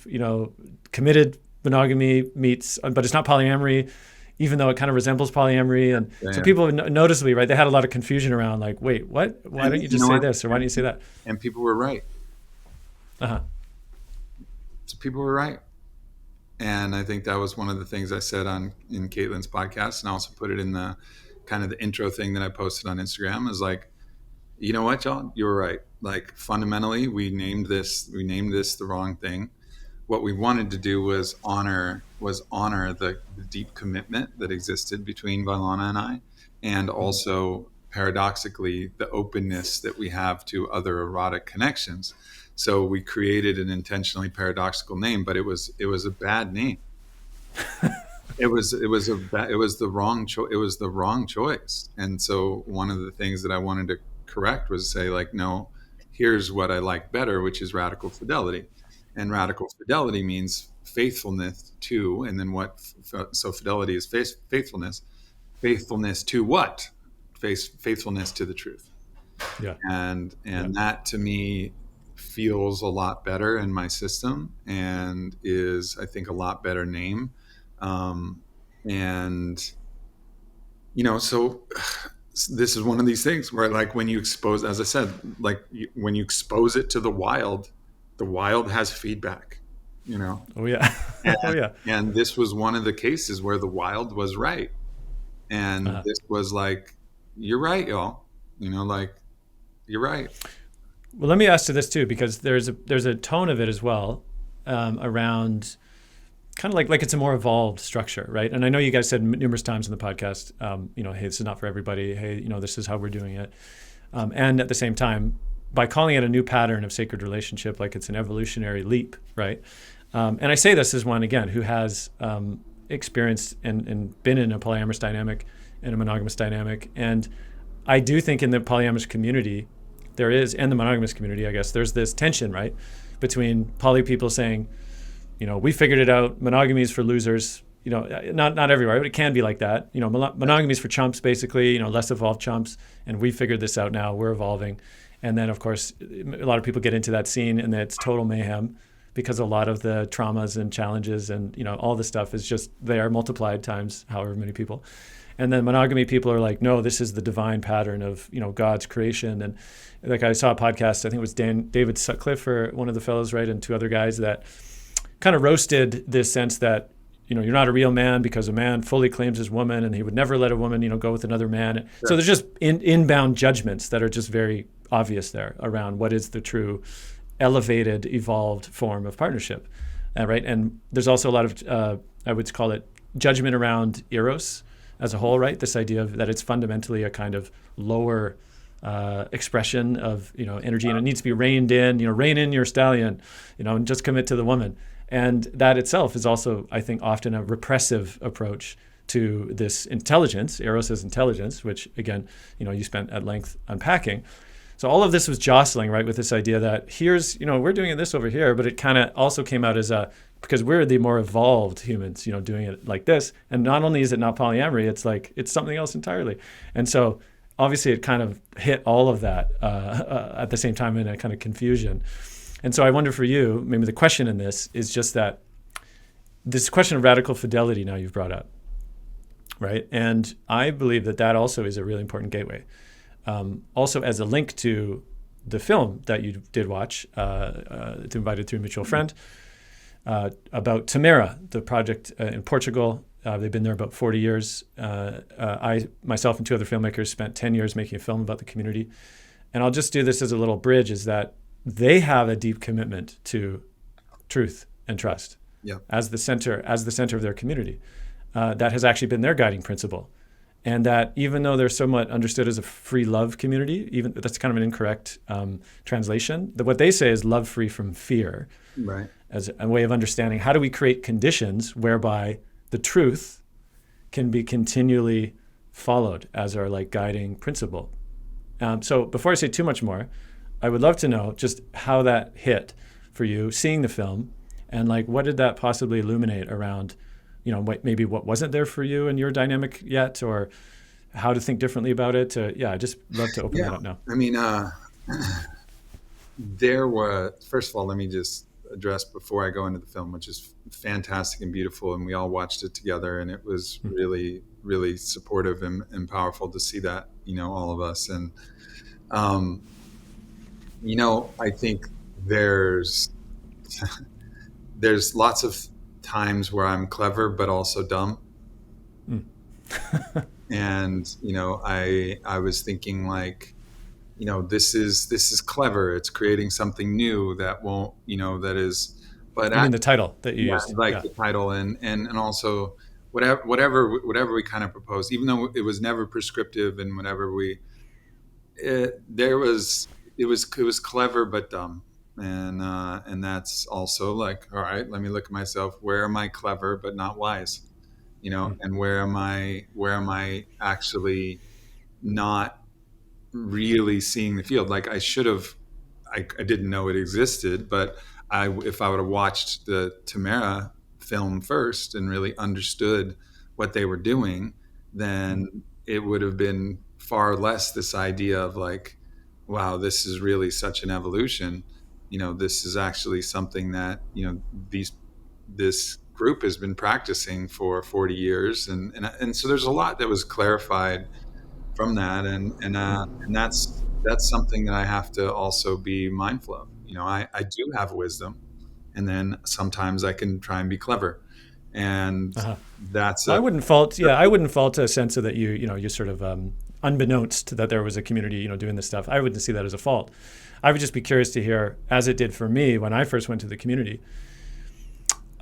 A: committed monogamy meets, but it's not polyamory, even though it kind of resembles polyamory. And so people noticeably, right, they had a lot of confusion around like, wait, what? Why don't you just say this? Or why don't you say that?
B: And people were right.
A: Uh-huh.
B: So people were right. And I think that was one of the things I said in Caitlin's podcast, and I also put it in the kind of the intro thing that I posted on Instagram, is like, you know what, y'all, you were right. Like, fundamentally, we named this the wrong thing. What we wanted to do was honor the deep commitment that existed between Vailana and I, and also paradoxically the openness that we have to other erotic connections. So we created an intentionally paradoxical name, but it was a bad name. It was the wrong choice. And so one of the things that I wanted to correct was say, like, no, here's what I like better, which is radical fidelity. And radical fidelity means faithfulness to, and then what? So fidelity is faithfulness. Faithfulness to what? Faithfulness to the truth.
A: Yeah.
B: And that to me feels a lot better in my system, and is, I think, a lot better name. And so this is one of these things where, like, when you expose, as I said, like when you expose it to the wild has feedback,
A: Oh yeah.
B: And,
A: oh yeah.
B: And this was one of the cases where the wild was right. And this was like, you're right, y'all, like, you're right.
A: Well, let me ask you this too, because there's a tone of it as well, around kind of like it's a more evolved structure, right? And I know you guys said numerous times in the podcast, hey, this is not for everybody. Hey, this is how we're doing it. And at the same time, by calling it a new pattern of sacred relationship, like it's an evolutionary leap, right? And I say this as one, again, who has experienced and been in a polyamorous dynamic and a monogamous dynamic. And I do think in the polyamorous community, there is, and the monogamous community, I guess, there's this tension, right, between poly people saying, we figured it out, monogamy is for losers, not everywhere, but it can be like that. Monogamy is for chumps, basically, less evolved chumps, and we figured this out now, we're evolving. And then, of course, a lot of people get into that scene, and it's total mayhem, because a lot of the traumas and challenges and, all the stuff is just there, multiplied times however many people. And then monogamy people are like, no, this is the divine pattern of, God's creation. And like, I saw a podcast, I think it was David Sutcliffe, or one of the fellows, right, and two other guys, that kind of roasted this sense that, you're not a real man because a man fully claims his woman, and he would never let a woman, go with another man. Sure. So there's just inbound judgments that are just very obvious there around what is the true elevated, evolved form of partnership, right? And there's also a lot of, I would call it judgment around eros as a whole, right? This idea of that it's fundamentally a kind of lower expression of, energy, and it needs to be reined in, rein in your stallion, and just commit to the woman. And that itself is also, I think, often a repressive approach to this intelligence, eros as intelligence, which again, you spent at length unpacking. So all of this was jostling, right, with this idea that here's, we're doing this over here, but it kind of also came out as because we're the more evolved humans, doing it like this. And not only is it not polyamory, it's like, it's something else entirely. And so obviously it kind of hit all of that at the same time in a kind of confusion. And so I wonder for you, maybe the question in this is just that this question of radical fidelity now you've brought up, right? And I believe that also is a really important gateway. Also as a link to the film that you did watch, invited through a mutual friend, about Tamara, the project in Portugal. They've been there about 40 years. I, myself and two other filmmakers spent 10 years making a film about the community. And I'll just do this as a little bridge, is that they have a deep commitment to truth and trust as the center of their community. That has actually been their guiding principle. And that even though they're somewhat understood as a free love community, even that's kind of an incorrect translation, that what they say is love free from fear,
B: right?
A: As a way of understanding how do we create conditions whereby the truth can be continually followed as our like guiding principle. So before I say too much more, I would love to know just how that hit for you, seeing the film, and like what did that possibly illuminate around, maybe what wasn't there for you in your dynamic yet, or how to think differently about it. I just love to open that up now.
B: I mean, there was, first of all, let me just address before I go into the film, which is fantastic and beautiful. And we all watched it together, and it was really, really supportive and powerful to see that, all of us. And, I think there's lots of times where I'm clever, but also dumb. And, I was thinking like, this is clever. It's creating something new that won't, that is, but
A: I mean the title that you used.
B: The title and also whatever we kind of proposed, even though it was never prescriptive and whatever it was clever, but dumb. And that's also like, all right, let me look at myself. Where am I clever, but not wise? And where am I actually not really seeing the field? Like I should have, I didn't know it existed, but if I would have watched the Tamara film first and really understood what they were doing, then it would have been far less this idea of like, wow, this is really such an evolution. This is actually something that, this group has been practicing for 40 years. And so there's a lot that was clarified from that. And that's something that I have to also be mindful of. I do have wisdom, and then sometimes I can try and be clever. And that's
A: I wouldn't fault a sense of that you sort of unbeknownst that there was a community doing this stuff. I wouldn't see that as a fault. I would just be curious to hear, as it did for me when I first went to the community,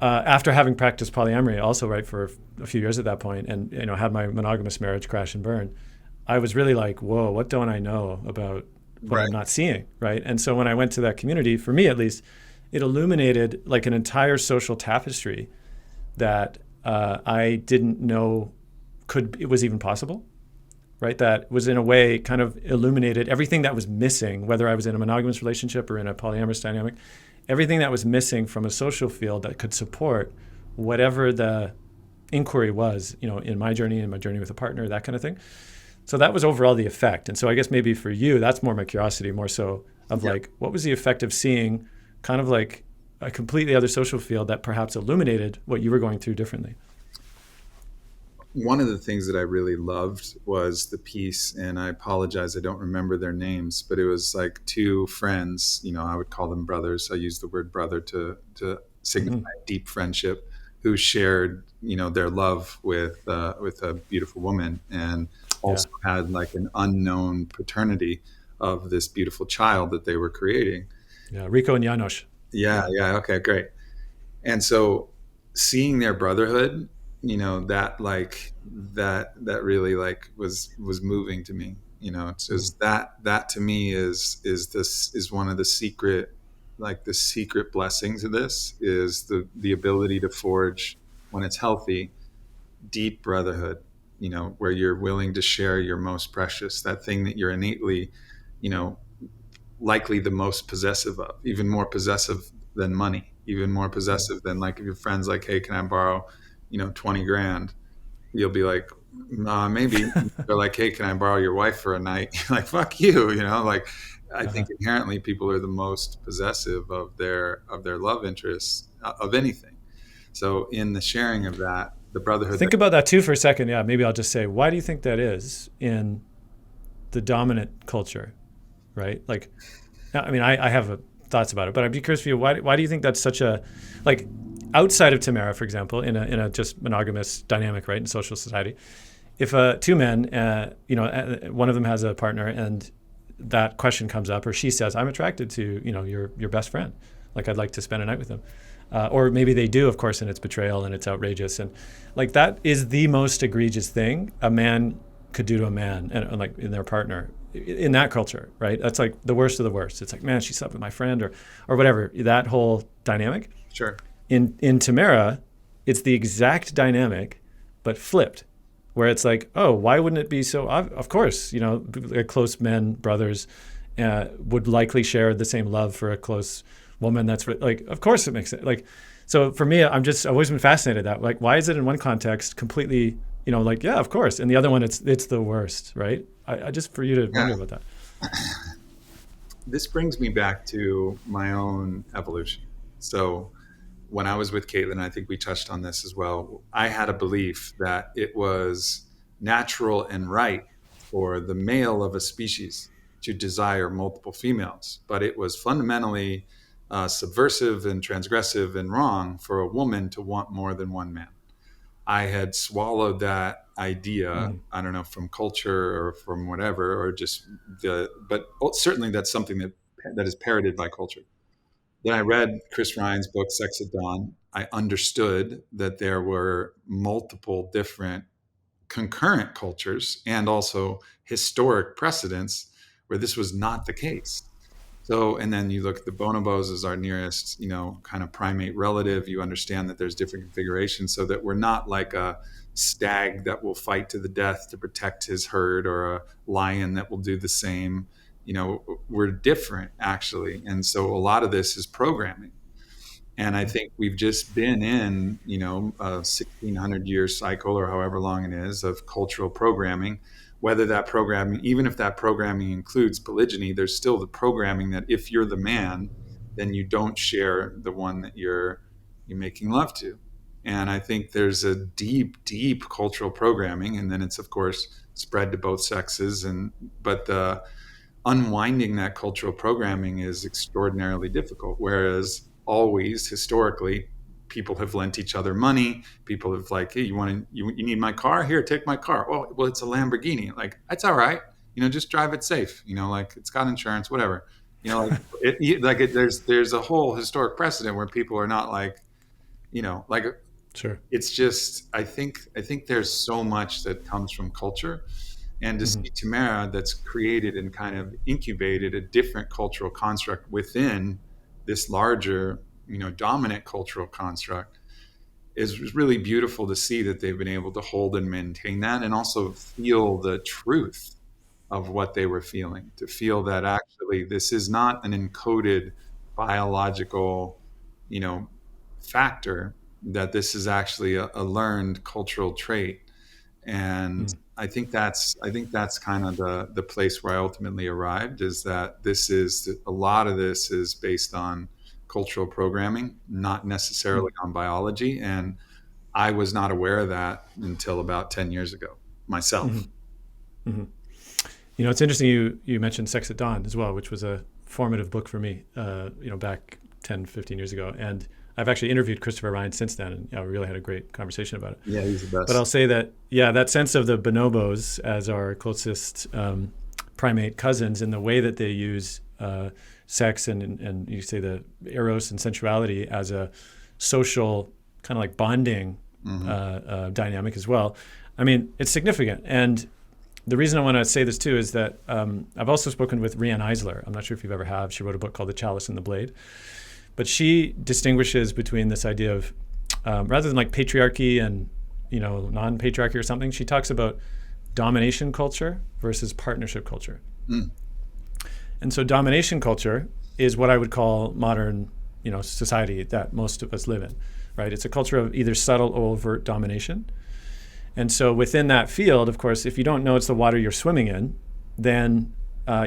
A: after having practiced polyamory also, right, for a few years at that point, and had my monogamous marriage crash and burn, I was really like, whoa, what don't I know about what I'm not seeing, right? And so when I went to that community, for me at least, it illuminated like an entire social tapestry that I didn't know it was even possible, right? That was in a way kind of illuminated everything that was missing, whether I was in a monogamous relationship or in a polyamorous dynamic, everything that was missing from a social field that could support whatever the inquiry was, in my journey with a partner, that kind of thing. So that was overall the effect. And so I guess maybe for you, that's more my curiosity, more so of like, what was the effect of seeing kind of like a completely other social field that perhaps illuminated what you were going through differently?
B: One of the things that I really loved was the piece, and I apologize, I don't remember their names, but it was like two friends, I would call them brothers. I use the word brother to signify deep friendship, who shared, their love with a beautiful woman, and also had like an unknown paternity of this beautiful child that they were creating.
A: Yeah, Rico and Janos.
B: Yeah, okay, great. And so seeing their brotherhood, that really like was moving to me. It's just that to me is one of the secret blessings of this, is the ability to forge, when it's healthy, deep brotherhood, where you're willing to share your most precious, that thing that you're innately, likely the most possessive of, even more possessive than money, even more possessive than like if your friend's like, hey, can I borrow, 20 grand? You'll be like, maybe. They're like, hey, can I borrow your wife for a night? You're like, fuck you, like I think inherently people are the most possessive of their love interests, of anything. So in the sharing of that, the brotherhood.
A: Think about that too for a second. Yeah, maybe I'll just say, why do you think that is in the dominant culture, right? Like, I mean, I have thoughts about it, but I'd be curious for you. Why do you think that's such a, like, outside of Tamara, for example, in a just monogamous dynamic, right, in social society, if two men, one of them has a partner and that question comes up, or she says, I'm attracted to, your best friend, like I'd like to spend a night with him. Or maybe they do, of course, and it's betrayal and it's outrageous. And like that is the most egregious thing a man could do to a man, and like in their partner in that culture, right? That's like the worst of the worst. It's like, man, she slept with my friend or whatever, that whole dynamic.
B: Sure.
A: In Tamara, it's the exact dynamic, but flipped, where it's like, oh, why wouldn't it be so? Of course, close men, brothers, would likely share the same love for a close woman. That's like, of course it makes it like. So for me, I've always been fascinated that, like, why is it in one context completely, like, yeah, of course, and the other one it's the worst, right? I just for you to wonder about that.
B: This brings me back to my own evolution. So when I was with Caitlin, I think we touched on this as well. I had a belief that it was natural and right for the male of a species to desire multiple females, but it was fundamentally subversive and transgressive and wrong for a woman to want more than one man. I had swallowed that idea, I don't know, from culture or from whatever, or just but certainly that's something that is parroted by culture. Then I read Chris Ryan's book, Sex at Dawn. I understood that there were multiple different concurrent cultures and also historic precedents where this was not the case. So, and then you look at the bonobos as our nearest, kind of primate relative. You understand that there's different configurations so that we're not like a stag that will fight to the death to protect his herd or a lion that will do the same. We're different actually. And so a lot of this is programming. And I think we've just been in, a 1600 year cycle or however long it is of cultural programming. Whether that programming, even if that programming includes polygyny, there's still the programming that if you're the man, then you don't share the one that you're making love to. And I think there's a deep, deep cultural programming, and then it's of course spread to both sexes. But the unwinding that cultural programming is extraordinarily difficult. Whereas always historically, people have lent each other money. People have like, hey, you need my car? Here, take my car. Oh, well, it's a Lamborghini. Like, that's all right. Just drive it safe. Like it's got insurance, whatever. There's a whole historic precedent where people are not like,
A: sure.
B: It's just, I think there's so much that comes from culture. And to see Tamara that's created and kind of incubated a different cultural construct within this larger, dominant cultural construct is really beautiful to see that they've been able to hold and maintain that and also feel the truth of what they were feeling, to feel that actually this is not an encoded biological, factor, that this is actually a learned cultural trait. And I think that's kind of the place where I ultimately arrived, is that a lot of this is based on cultural programming, not necessarily on biology. And I was not aware of that until about 10 years ago myself.
A: It's interesting you mentioned Sex at Dawn as well, which was a formative book for me, back 10, 15 years ago. And I've actually interviewed Christopher Ryan since then, and we really had a great conversation about it.
B: Yeah, he's the best.
A: But I'll say that, that sense of the bonobos as our closest primate cousins, and the way that they use sex and you say the eros and sensuality as a social kind of like bonding dynamic as well. I mean, it's significant. And the reason I want to say this too is that I've also spoken with Riane Eisler. I'm not sure if you've ever have. She wrote a book called The Chalice and the Blade. But she distinguishes between this idea of, rather than like patriarchy and, non-patriarchy or something, she talks about domination culture versus partnership culture. And so domination culture is what I would call modern, society that most of us live in, right? It's a culture of either subtle or overt domination. And so within that field, of course, if you don't know it's the water you're swimming in, then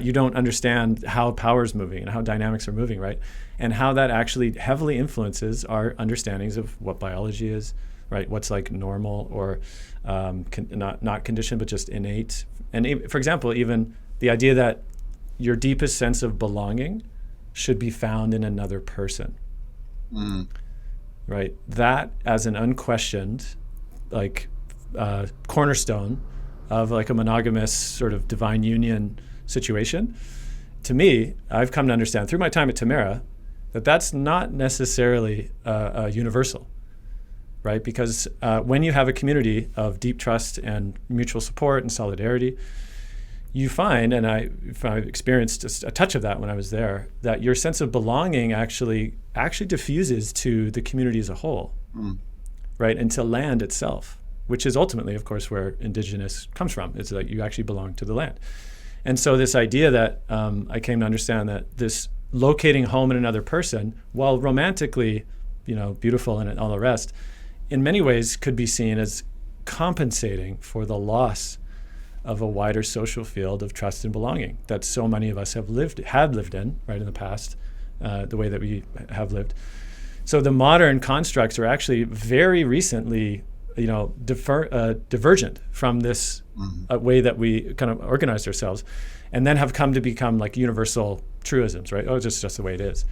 A: you don't understand how power is moving and how dynamics are moving, right? And how that actually heavily influences our understandings of what biology is, right? What's like normal or not conditioned, but just innate. And for example, even the idea that your deepest sense of belonging should be found in another person, right? That as an unquestioned, like cornerstone of like a monogamous sort of divine union situation. To me, I've come to understand through my time at Tamara that that's not necessarily universal, right? Because when you have a community of deep trust and mutual support and solidarity, you find, and I've experienced a touch of that when I was there, that your sense of belonging actually diffuses to the community as a whole, right? And to land itself, which is ultimately, of course, where indigenous comes from. It's like you actually belong to the land. And so this idea that I came to understand that this locating home in another person, while romantically, beautiful and all the rest, in many ways could be seen as compensating for the loss of a wider social field of trust and belonging that so many of us had lived in, right, in the past, the way that we have lived. So the modern constructs are actually very recently, divergent from this way that we kind of organized ourselves, and then have come to become like universal truisms, right? Oh, it's just the way it is.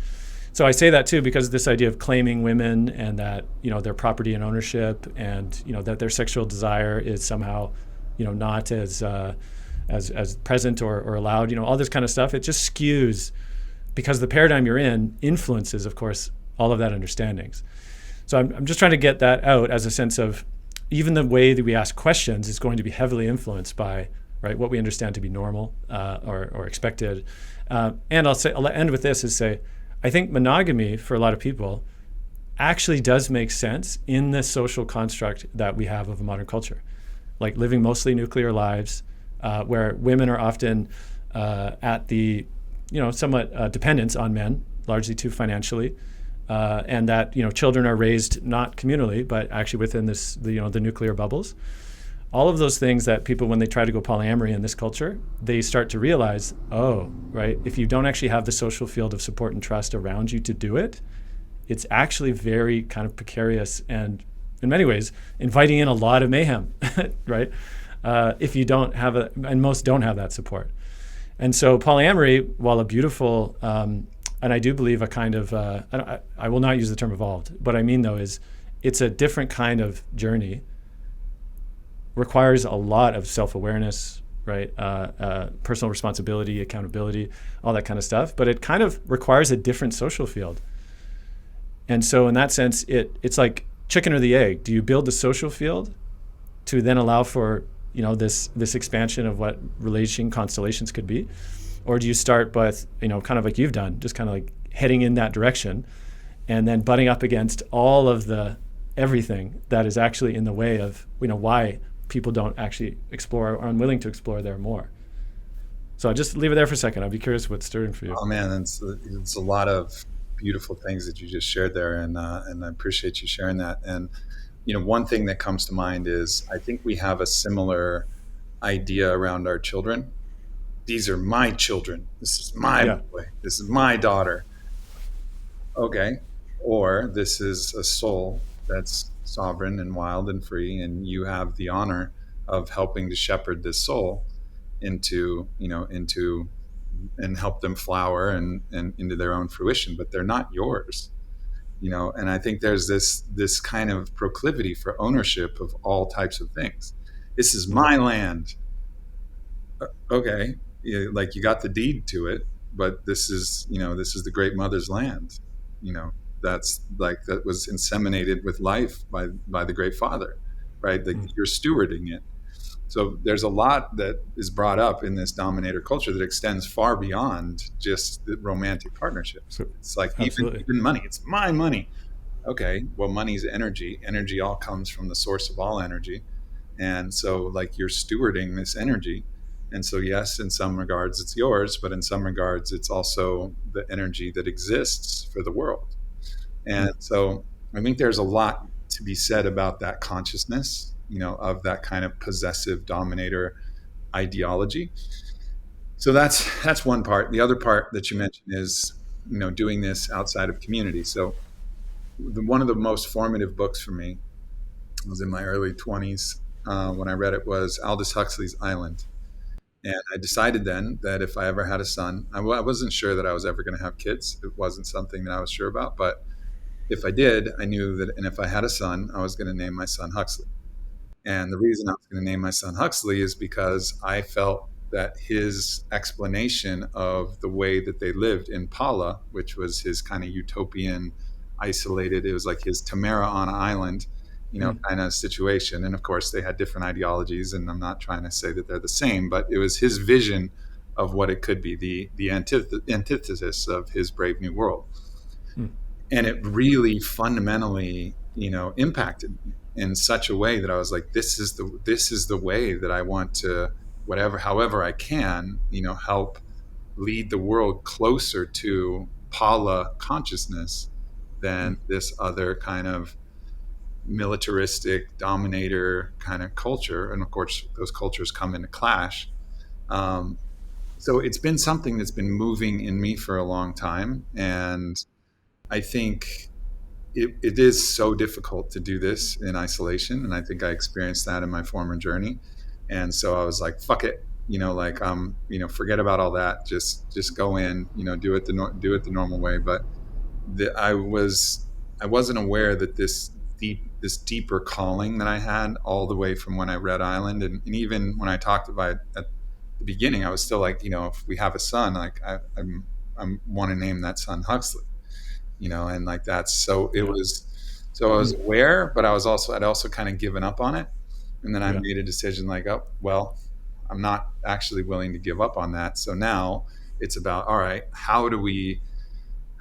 A: So I say that too because this idea of claiming women and that their property and ownership, and that their sexual desire is somehow not as present or allowed, all this kind of stuff. It just skews because the paradigm you're in influences, of course, all of that understandings. So I'm just trying to get that out as a sense of even the way that we ask questions is going to be heavily influenced by what we understand to be normal or expected. And I'll end with this is say, I think monogamy for a lot of people actually does make sense in the social construct that we have of a modern culture, like living mostly nuclear lives, where women are often at the somewhat dependence on men, largely too financially, and that children are raised not communally but actually within the nuclear bubbles. All of those things that people, when they try to go polyamory in this culture, they start to realize, if you don't actually have the social field of support and trust around you to do it, it's actually very kind of precarious and in many ways inviting in a lot of mayhem, right? If you don't have and most don't have that support. And so polyamory, while a beautiful, and I do believe a kind of, I will not use the term evolved. What I mean though is it's a different kind of journey, requires a lot of self-awareness, right? Personal responsibility, accountability, all that kind of stuff. But it kind of requires a different social field. And so in that sense, it's like chicken or the egg. Do you build the social field to then allow for this expansion of what relation constellations could be? Or do you start with, kind of like you've done, just kind of like heading in that direction and then butting up against all of the everything that is actually in the way of, why people don't actually explore or are unwilling to explore there more. So I'll just leave it there for a second. I'd be curious what's stirring for you.
B: Oh man, it's a lot of beautiful things that you just shared there, and I appreciate you sharing that. And one thing that comes to mind is I think we have a similar idea around our children. These are my children. This is my boy. This is my daughter. Okay. Or this is a soul that's sovereign and wild and free, and you have the honor of helping to shepherd this soul into and help them flower and into their own fruition, but they're not yours. And I think there's this kind of proclivity for ownership of all types of things. This is my land. Okay, like you got the deed to it, but this is the great mother's land. That was inseminated with life by the great father, right? That you're stewarding it. So there's a lot that is brought up in this dominator culture that extends far beyond just the romantic partnerships. It's like even money. It's my money. Okay, well, money's energy. Energy all comes from the source of all energy. And so like you're stewarding this energy. And so, yes, in some regards it's yours, but in some regards it's also the energy that exists for the world. And so I think there's a lot to be said about that consciousness, of that kind of possessive dominator ideology. So that's one part. The other part that you mentioned is, doing this outside of community. So one of the most formative books for me was in my early 20s when I read it was Aldous Huxley's Island. And I decided then that if I ever had a son, I wasn't sure that I was ever going to have kids. It wasn't something that I was sure about. But if I did, I knew that, and if I had a son, I was going to name my son Huxley. And the reason I was going to name my son Huxley is because I felt that his explanation of the way that they lived in Pala, which was his kind of utopian, isolated, it was like his Tamara on an island, kind of situation. And of course, they had different ideologies, and I'm not trying to say that they're the same, but it was his vision of what it could be, the antithesis of his Brave New World. And it really fundamentally, impacted me in such a way that I was like, this is the way that I want to, however I can, help lead the world closer to Pala consciousness than this other kind of militaristic dominator kind of culture. And of course, those cultures come into clash. So it's been something that's been moving in me for a long time. And I think it is so difficult to do this in isolation, and I think I experienced that in my former journey. And so I was like, fuck it, like forget about all that, just go in, do it the normal way. But I wasn't aware that this deeper calling that I had all the way from when I read Island, and even when I talked about it at the beginning, I was still like, if we have a son, like I want to name that son Huxley, and like that's so it
A: Yeah.
B: was. So I was aware, but I'd also kind of given up on it, and then I
A: Yeah.
B: made a decision like, oh well, I'm not actually willing to give up on that. So now it's about, all right, how do we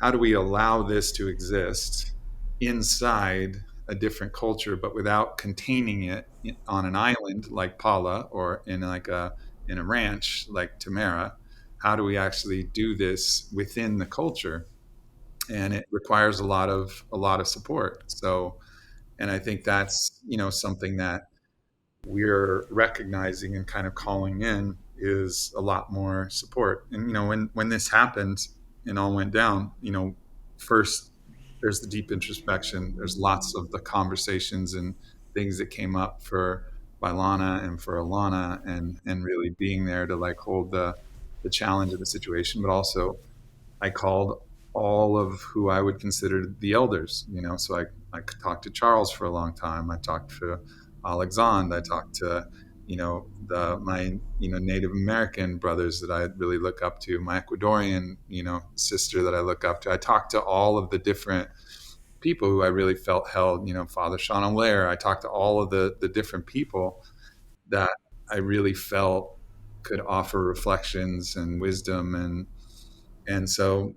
B: allow this to exist inside a different culture, but without containing it on an island like Paula, or in a ranch like Tamara? How do we actually do this within the culture? And it requires a lot of support. So, and I think that's something that we're recognizing and kind of calling in, is a lot more support. And when this happened and all went down, first there's the deep introspection. There's lots of the conversations and things that came up for Bailana and for Alana, and really being there to like hold the challenge of the situation. But also I called all of who I would consider the elders, so I talked to Charles for a long time. I talked to Alexandre. I talked to, my, Native American brothers that I really look up to, my Ecuadorian, sister that I look up to. I talked to all of the different people who I really felt held, Father Sean Allaire. I talked to all of the different people that I really felt could offer reflections and wisdom. And so,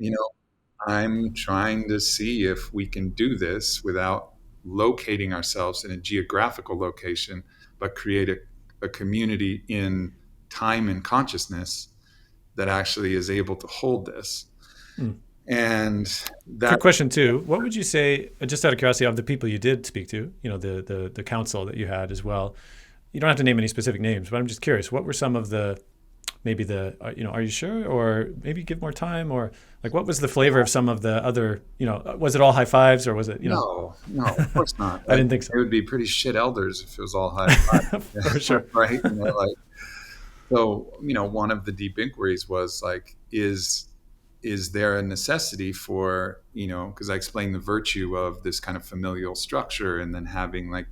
B: I'm trying to see if we can do this without locating ourselves in a geographical location, but create a community in time and consciousness that actually is able to hold this.
A: Mm.
B: And that,
A: Quick question too. What would you say, just out of curiosity, of the people you did speak to, the council that you had as well? You don't have to name any specific names, but I'm just curious. What were some of the maybe are you sure, or maybe give more time, or like what was the flavor of some of the other, was it all high fives, or was it,
B: no, of course not.
A: I didn't think so.
B: It would be pretty shit elders if it was all high five.
A: For sure.
B: Right? So, one of the deep inquiries was like, is there a necessity for, because I explained the virtue of this kind of familial structure, and then having like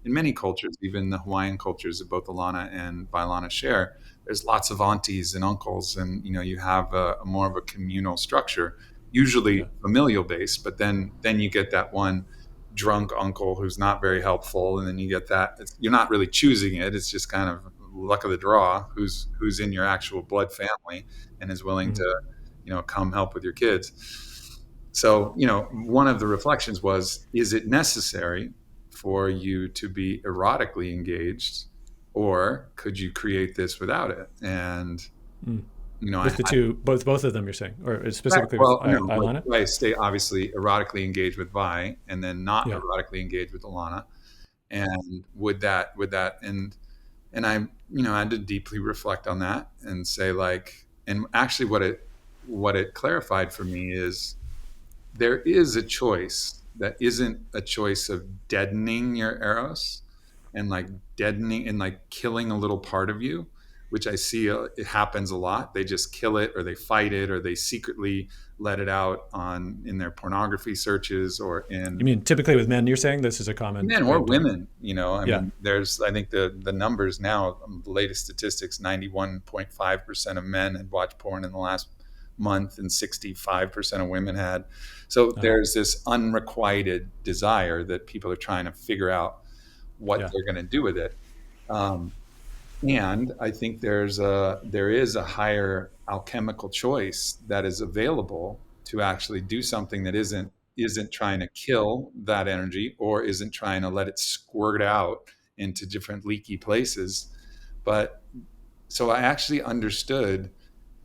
B: in many cultures, even the Hawaiian cultures that both Alana and Bailana share, there's lots of aunties and uncles, and, you have a more of a communal structure, usually
A: Yeah.
B: familial based, but then you get that one drunk uncle who's not very helpful. And then you get that, you're not really choosing it. It's just kind of luck of the draw, who's in your actual blood family and is willing
A: Mm-hmm.
B: to, come help with your kids. So, one of the reflections was, is it necessary for you to be erotically engaged, or could you create this without it? And,
A: Mm.
B: I
A: With the two, both of them, you're saying, or specifically with
B: well, no,
A: Ilana?
B: like I stay obviously erotically engaged with Vi, and then not
A: Yeah.
B: erotically engaged with Alana. And would that, and I, I had to deeply reflect on that and say like, and actually what it clarified for me is, there is a choice that isn't a choice of deadening your eros, and like deadening and like killing a little part of you, which I see it happens a lot. They just kill it, or they fight it, or they secretly let it out in their pornography searches, or
A: You
B: in
A: mean typically with men? You're saying this is a common
B: men
A: way
B: or
A: of doing it?
B: women. I
A: Yeah.
B: mean, I think the numbers now, the latest statistics, 91.5% of men had watched porn in the last month, and 65% of women had. So
A: Uh-huh.
B: there's this unrequited desire that people are trying to figure out what
A: Yeah.
B: they're going to do with it. Um, and I think there is a higher alchemical choice that is available to actually do something that isn't trying to kill that energy, or isn't trying to let it squirt out into different leaky places. But so I actually understood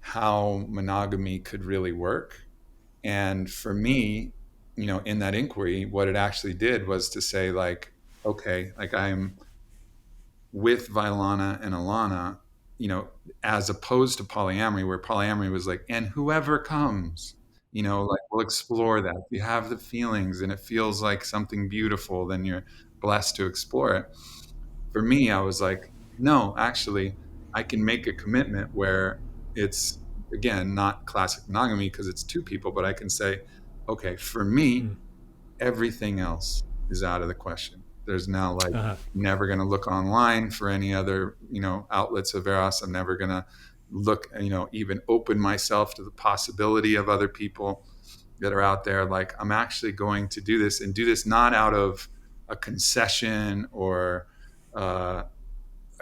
B: how monogamy could really work. And for me, in that inquiry, what it actually did was to say like, okay, like I'm with Vailana and Alana, as opposed to polyamory, where polyamory was like, and whoever comes, Like we'll explore that. If you have the feelings and it feels like something beautiful, then you're blessed to explore it. For me, I was like, no, actually, I can make a commitment where it's, again, not classic monogamy because it's two people, but I can say, okay, for me,
A: Mm.
B: everything else is out of the question. There's now like,
A: Uh-huh.
B: never going to look online for any other, outlets of Eros. I'm never going to look, even open myself to the possibility of other people that are out there. Like, I'm actually going to do this and do this not out of a concession or a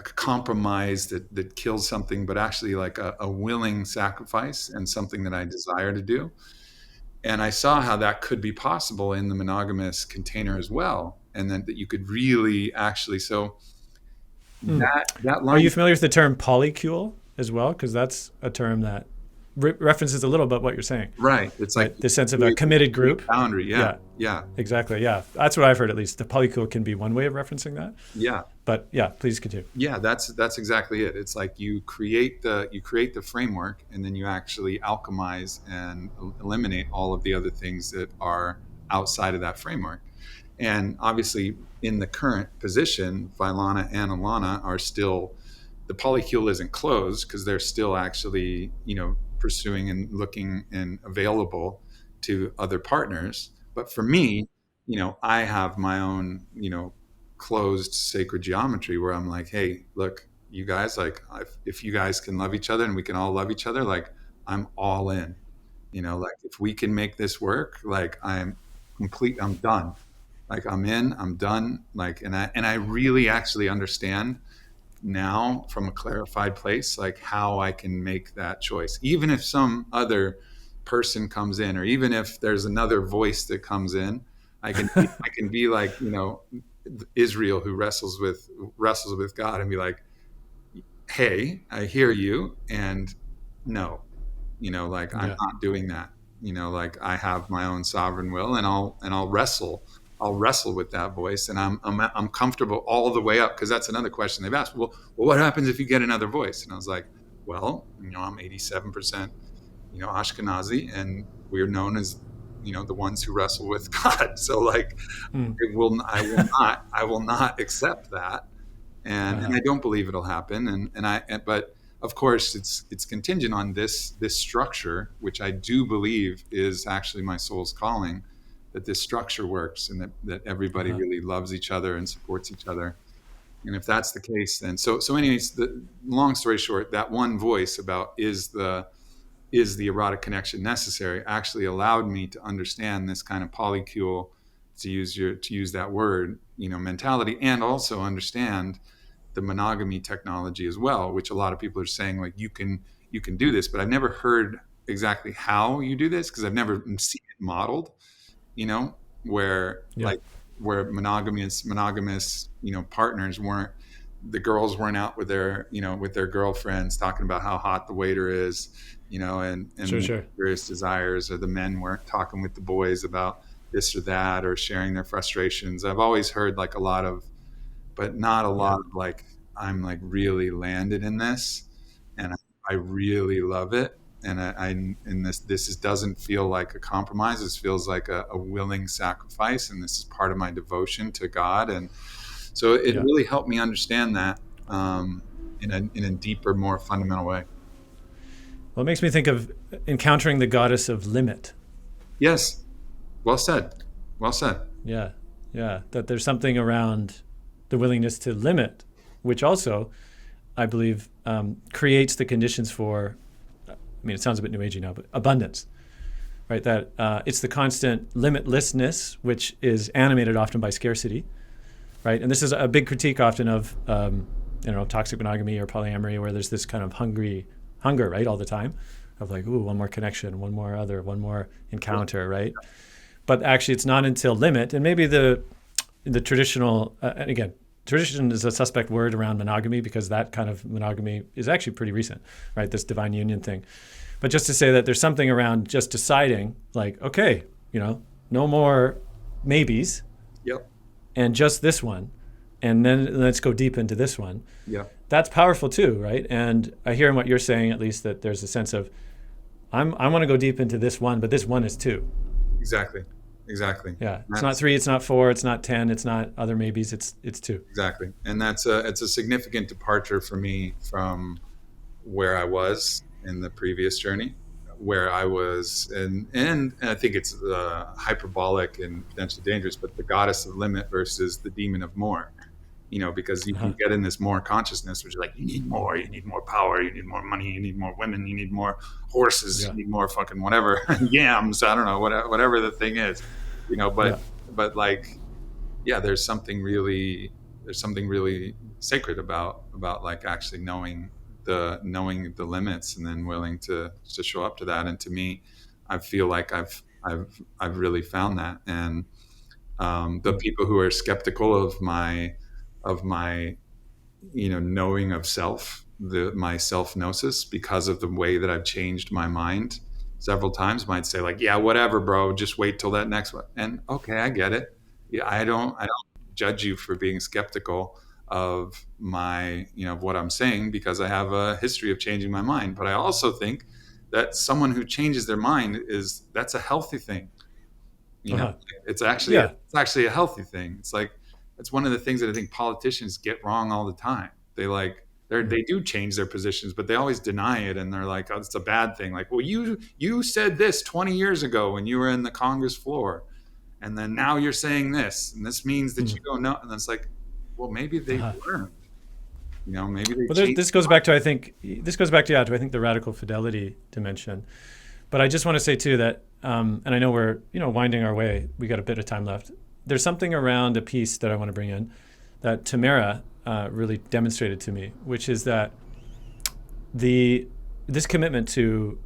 B: compromise that kills something, but actually like a willing sacrifice and something that I desire to do. And I saw how that could be possible in the monogamous container as well. And then that you could really actually, so
A: Mm.
B: that
A: Are
B: line,
A: you familiar with the term polycule as well? Because that's a term that references a little bit what you're saying,
B: right. It's like
A: right? The sense of a committed group.
B: boundary. Yeah.
A: Yeah,
B: Yeah.
A: exactly. Yeah, that's what I've heard at least. The polycule can be one way of referencing that.
B: Yeah.
A: But yeah, please continue.
B: Yeah, that's exactly it. It's like you create the framework, and then you actually alchemize and eliminate all of the other things that are outside of that framework. And obviously, in the current position, Vylana and Alana are still, the polycule isn't closed because they're still actually, pursuing and looking and available to other partners. But for me, I have my own, closed sacred geometry where I'm like, hey, look, you guys, like, if you guys can love each other and we can all love each other, like, I'm all in. Like, if we can make this work, like, I'm done. Like, I'm in, I'm done. Like, and I really actually understand now from a clarified place, like how I can make that choice, even if some other person comes in, or even if there's another voice that comes in, I can be like, Israel who wrestles with God and be like, hey, I hear you, and no, like, I'm
A: Yeah,
B: not doing that. Like, I have my own sovereign will, and I'll wrestle. I'll wrestle with that voice, and I'm comfortable all the way up, because that's another question they've asked. Well, what happens if you get another voice? And I was like, well, I'm 87%, Ashkenazi, and we're known as, the ones who wrestle with God. So, like,
A: mm.
B: I will not accept that, and I don't believe it'll happen. But of course, it's contingent on this structure, which I do believe is actually my soul's calling, that this structure works, and that everybody
A: Uh-huh.
B: really loves each other and supports each other. And if that's the case, then so anyways, the long story short, that one voice about is the erotic connection necessary actually allowed me to understand this kind of polycule, to use that word, mentality, and also understand the monogamy technology as well, which a lot of people are saying, like, you can do this, but I've never heard exactly how you do this, because I've never seen it modeled, where,
A: Yeah,
B: like, where monogamous, partners the girls weren't out with their, with their girlfriends talking about how hot the waiter is,
A: sure,
B: and
A: sure.
B: various desires, or the men weren't talking with the boys about this or that, or sharing their frustrations. I've always heard, like, a lot of, but not a
A: Yeah,
B: lot of, like, I'm, like, really landed in this, and I really love it. And and doesn't feel like a compromise. This feels like a willing sacrifice, and this is part of my devotion to God. And so it
A: yeah.
B: really helped me understand that, in a deeper, more fundamental way.
A: Well, it makes me think of encountering the goddess of limit.
B: Yes, well said. Well said.
A: Yeah, yeah. That there's something around the willingness to limit, which also, I believe, creates the conditions for, I mean, it sounds a bit new agey now, but abundance, right? That it's the constant limitlessness, which is animated often by scarcity, right? And this is a big critique often of, toxic monogamy or polyamory, where there's this kind of hunger, right, all the time, of like, ooh, one more connection, one more other, one more encounter, right? But actually, it's not until limit, and maybe the traditional, and again, tradition is a suspect word around monogamy, because that kind of monogamy is actually pretty recent, right? This divine union thing. But just to say that there's something around just deciding, like, okay, no more maybes,
B: Yep.
A: and just this one, and then let's go deep into this one.
B: Yep.
A: That's powerful too, right? And I hear in what you're saying, at least, that there's a sense of I want to go deep into this one, but this one is two.
B: Exactly.
A: Yeah, it's not three, it's not four, it's not 10, it's not other maybes, it's two.
B: Exactly. And it's a significant departure for me from where I was in the previous journey, where I was, and I think it's hyperbolic and potentially dangerous, but the goddess of limit versus the demon of more. Because you can get in this more consciousness, which is like, you need more power, you need more money, you need more women, you need more horses, you need more fucking whatever, yams, I don't know, whatever the thing is, but like, there's something really sacred about like actually knowing the limits and then willing to show up to that. And to me, I feel like I've really found that. And the people who are skeptical of my knowing of self, my self-gnosis, because of the way that I've changed my mind several times, might say like, yeah, whatever, bro, just wait till that next one. And okay, I get it. Yeah, I don't judge you for being skeptical of my, of what I'm saying, because I have a history of changing my mind. But I also think that someone who changes their mind that's a healthy thing. It's actually a healthy thing. It's like, it's one of the things that I think politicians get wrong all the time. They do change their positions, but they always deny it, and they're like, oh, it's a bad thing. Like, well, you said this 20 years ago when you were in the Congress floor, and then now you're saying this, and this means that you don't know. And it's like, well, maybe they learned. Maybe they.
A: Well, this goes back to I think the radical fidelity dimension. But I just want to say too that, and I know we're winding our way. We got a bit of time left. There's something around a piece that I want to bring in that Tamara really demonstrated to me, which is that this commitment to,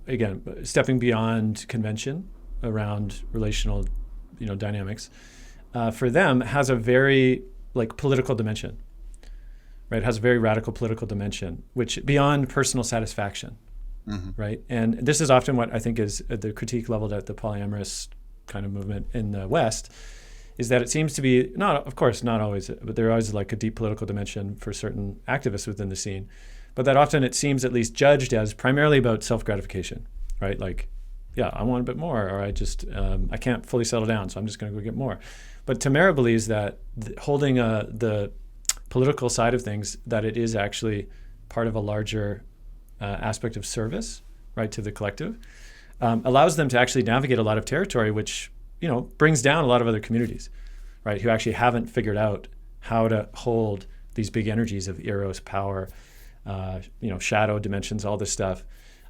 A: again, stepping beyond convention around relational, dynamics, for them has a very political dimension, right? It has a very radical political dimension, which beyond personal satisfaction, right? And this is often what I think is the critique leveled at the polyamorous kind of movement in the West, is that it seems to be not always, but there always a deep political dimension for certain activists within the scene, but that often it seems at least judged as primarily about self-gratification, right? Like, yeah, I want a bit more, or I just I can't fully settle down, so I'm just going to go get more. But Tamara believes that holding the political side of things, that it is actually part of a larger aspect of service, right, to the collective, allows them to actually navigate a lot of territory, which brings down a lot of other communities, right, who actually haven't figured out how to hold these big energies of eros, power, shadow dimensions, all this stuff.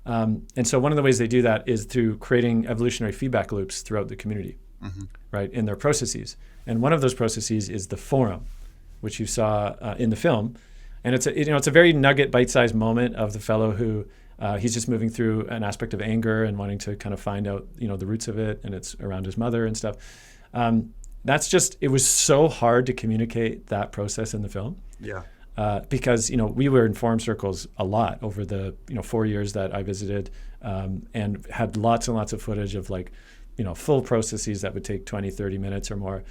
A: And so one of the ways they do that is through creating evolutionary feedback loops throughout the community, right, in their processes. And one of those processes is the forum, which you saw in the film. And it's a very nugget, bite-sized moment of the fellow who he's just moving through an aspect of anger and wanting to kind of find out, the roots of it, and it's around his mother and stuff. It was so hard to communicate that process in the film.
B: Yeah.
A: Because, we were in forum circles a lot over the, 4 years that I visited, and had lots and lots of footage of full processes that would take 20, 30 minutes or more.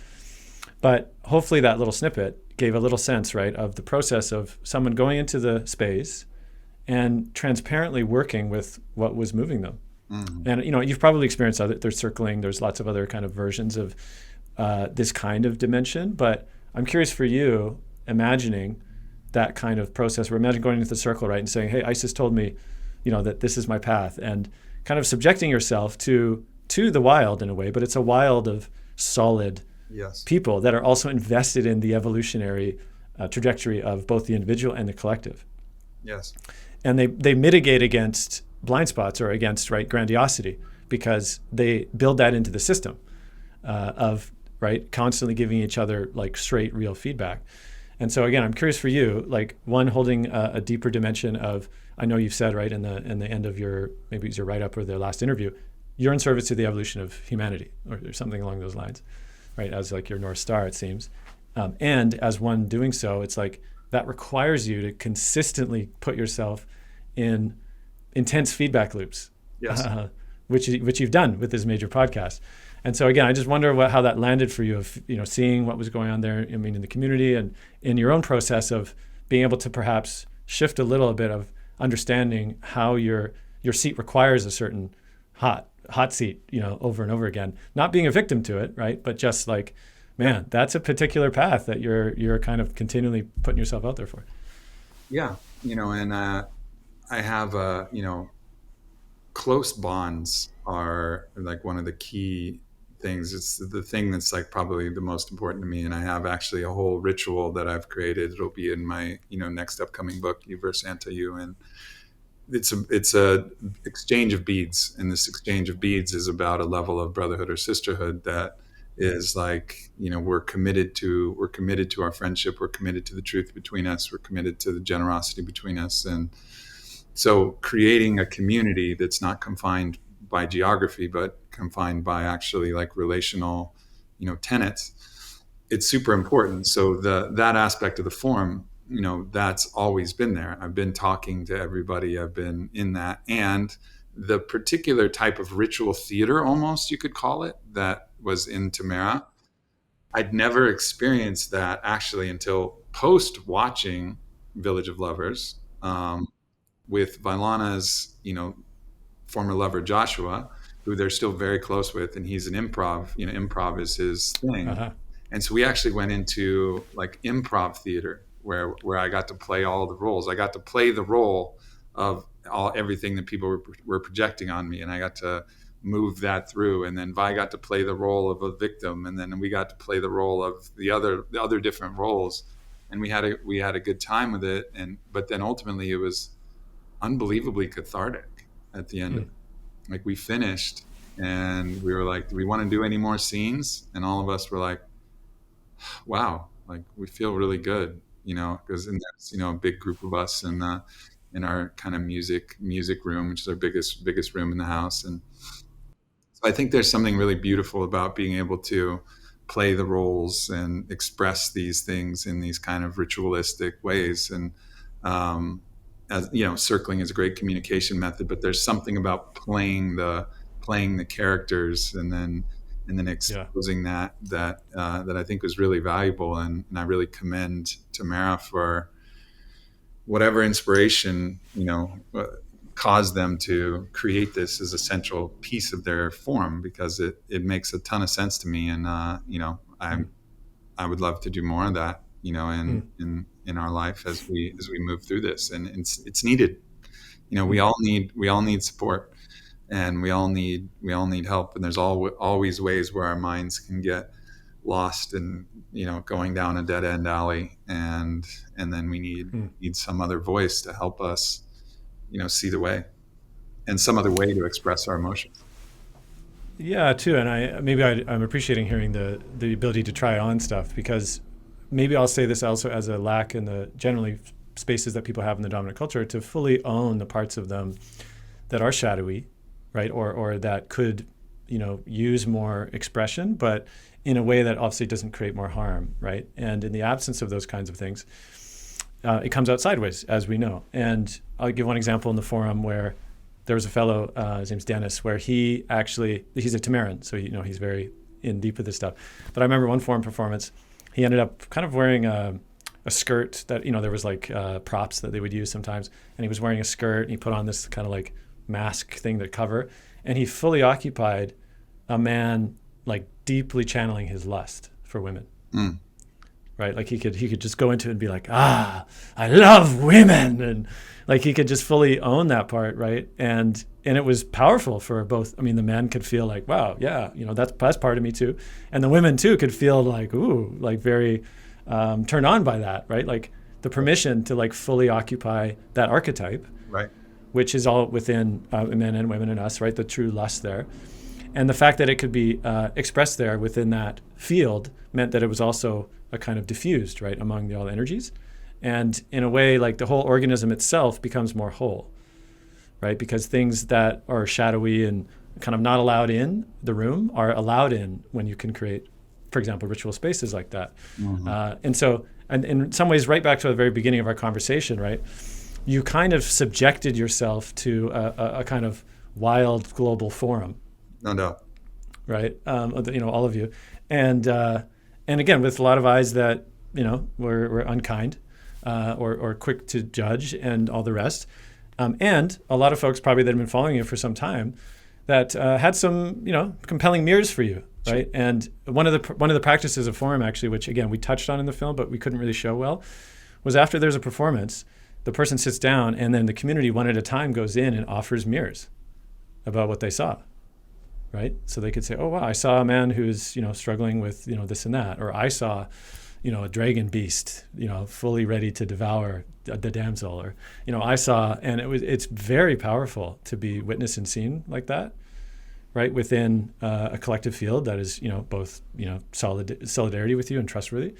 A: But hopefully that little snippet gave a little sense, right, of the process of someone going into the space and transparently working with what was moving them. And, you've probably experienced there's circling, there's lots of other kind of versions of this kind of dimension. But I'm curious for you, imagining that kind of process, or imagine going into the circle, right, and saying, hey, Isis told me, that this is my path, and kind of subjecting yourself to the wild in a way, but it's a wild of solid people that are also invested in the evolutionary trajectory of both the individual and the collective.
B: Yes.
A: And they mitigate against blind spots or against, right, grandiosity, because they build that into the system of, right, constantly giving each other straight, real feedback. And so again, I'm curious for you, one, holding a deeper dimension of, I know you've said, right, in the end of your, maybe it's your write-up or the last interview, you're in service to the evolution of humanity, or something along those lines, right, as your North Star, it seems. And as one doing so, it's that requires you to consistently put yourself in intense feedback loops, which you've done with this major podcast. And so again, I just wonder how that landed for you, of seeing what was going on there, in the community and in your own process of being able to perhaps shift a little bit of understanding how you're your seat requires a certain hot seat, over and over again, not being a victim to it, right? But just like, man, that's a particular path that you're kind of continually putting yourself out there for.
B: Yeah. And I have, close bonds are like one of the key things. It's the thing that's like probably the most important to me. And I have actually a whole ritual that I've created. It'll be in my, next upcoming book, You vs. Anti-You. And it's a exchange of beads. And this exchange of beads is about a level of brotherhood or sisterhood that is like, we're committed to our friendship. We're committed to the truth between us. We're committed to the generosity between us. And so creating a community that's not confined by geography, but confined by actually like relational, tenets, it's super important. So that aspect of the form, that's always been there. I've been talking to everybody. I've been in that. And the particular type of ritual theater, almost you could call it, that was in Tamara, I'd never experienced that actually until post watching Village of Lovers. With Vailana's, former lover Joshua, who they're still very close with, and he's an improv. Improv is his thing, and so we actually went into like improv theater where I got to play all the roles. I got to play the role of everything that people were projecting on me, and I got to move that through. And then Vi got to play the role of a victim, and then we got to play the role of the other different roles, and we had a good time with it. But then ultimately it was unbelievably cathartic at the end of it. Like we finished and we were like, do we want to do any more scenes? And all of us were like, wow, like we feel really good, because there's a big group of us in our kind of music room, which is our biggest room in the house. And so I think there's something really beautiful about being able to play the roles and express these things in these kind of ritualistic ways. And as circling is a great communication method, but there's something about playing the characters and then exposing that I think was really valuable. And I really commend Tamara for whatever inspiration, caused them to create this as a central piece of their form, because it makes a ton of sense to me. And, I would love to do more of that, in our life as we move through this. And it's needed. We all need support, and we all need help. And there's always ways where our minds can get lost and going down a dead end alley, and then we need some other voice to help us see the way, and some other way to express our emotions.
A: Yeah, too. And I'm appreciating hearing the ability to try on stuff, because maybe I'll say this also as a lack in the generally spaces that people have in the dominant culture, to fully own the parts of them that are shadowy, right? Or that could, use more expression, but in a way that obviously doesn't create more harm, right? And in the absence of those kinds of things, it comes out sideways, as we know. And I'll give one example in the forum where there was a fellow, his name's Dennis, where he's a Tamaran, so he's very in deep with this stuff. But I remember one forum performance, he ended up kind of wearing a skirt that, there was like props that they would use sometimes, and he was wearing a skirt, and he put on this kind of like mask thing to cover, and he fully occupied a man like deeply channeling his lust for women. Right? Like he could just go into it and be like, I love women. And like he could just fully own that part, right? And it was powerful for both. I mean, the men could feel like, wow, yeah, that's part of me too. And the women too could feel like, ooh, like very turned on by that, right? Like the permission to like fully occupy that archetype,
B: right?
A: Which is all within men and women and us, right? The true lust there. And the fact that it could be expressed there within that field meant that it was also a kind of diffused, right, among all the energies. And in a way, like the whole organism itself becomes more whole, right? Because things that are shadowy and kind of not allowed in the room are allowed in when you can create, for example, ritual spaces like that. And so, and in some ways, right back to the very beginning of our conversation, right, you kind of subjected yourself to a kind of wild global forum.
B: No doubt.
A: Right? All of you. And again, with a lot of eyes that, were unkind or quick to judge and all the rest. And a lot of folks probably that have been following you for some time that had some, compelling mirrors for you, right? And one of the practices of form, actually, which again we touched on in the film, but we couldn't really show well, was after there's a performance, the person sits down, and then the community one at a time goes in and offers mirrors about what they saw, right? So they could say, "Oh wow, I saw a man who's struggling with this and that," or "I saw, a dragon beast, fully ready to devour the damsel," or "I saw," and it's very powerful to be witnessed and seen like that, right? Within a collective field that is both solidarity with you and trustworthy.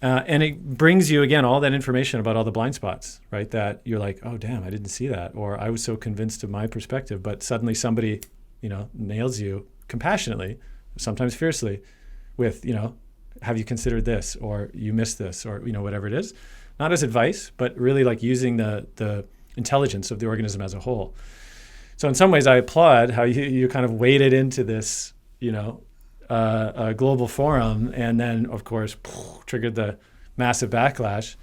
A: And it brings you, again, all that information about all the blind spots, right? That you're like, oh, damn, I didn't see that. Or I was so convinced of my perspective, but suddenly somebody, nails you compassionately, sometimes fiercely, with, have you considered this? Or you missed this? Or, whatever it is. Not as advice, but really like using the intelligence of the organism as a whole. So in some ways, I applaud how you kind of waded into this, a global forum, and then of course triggered the massive backlash.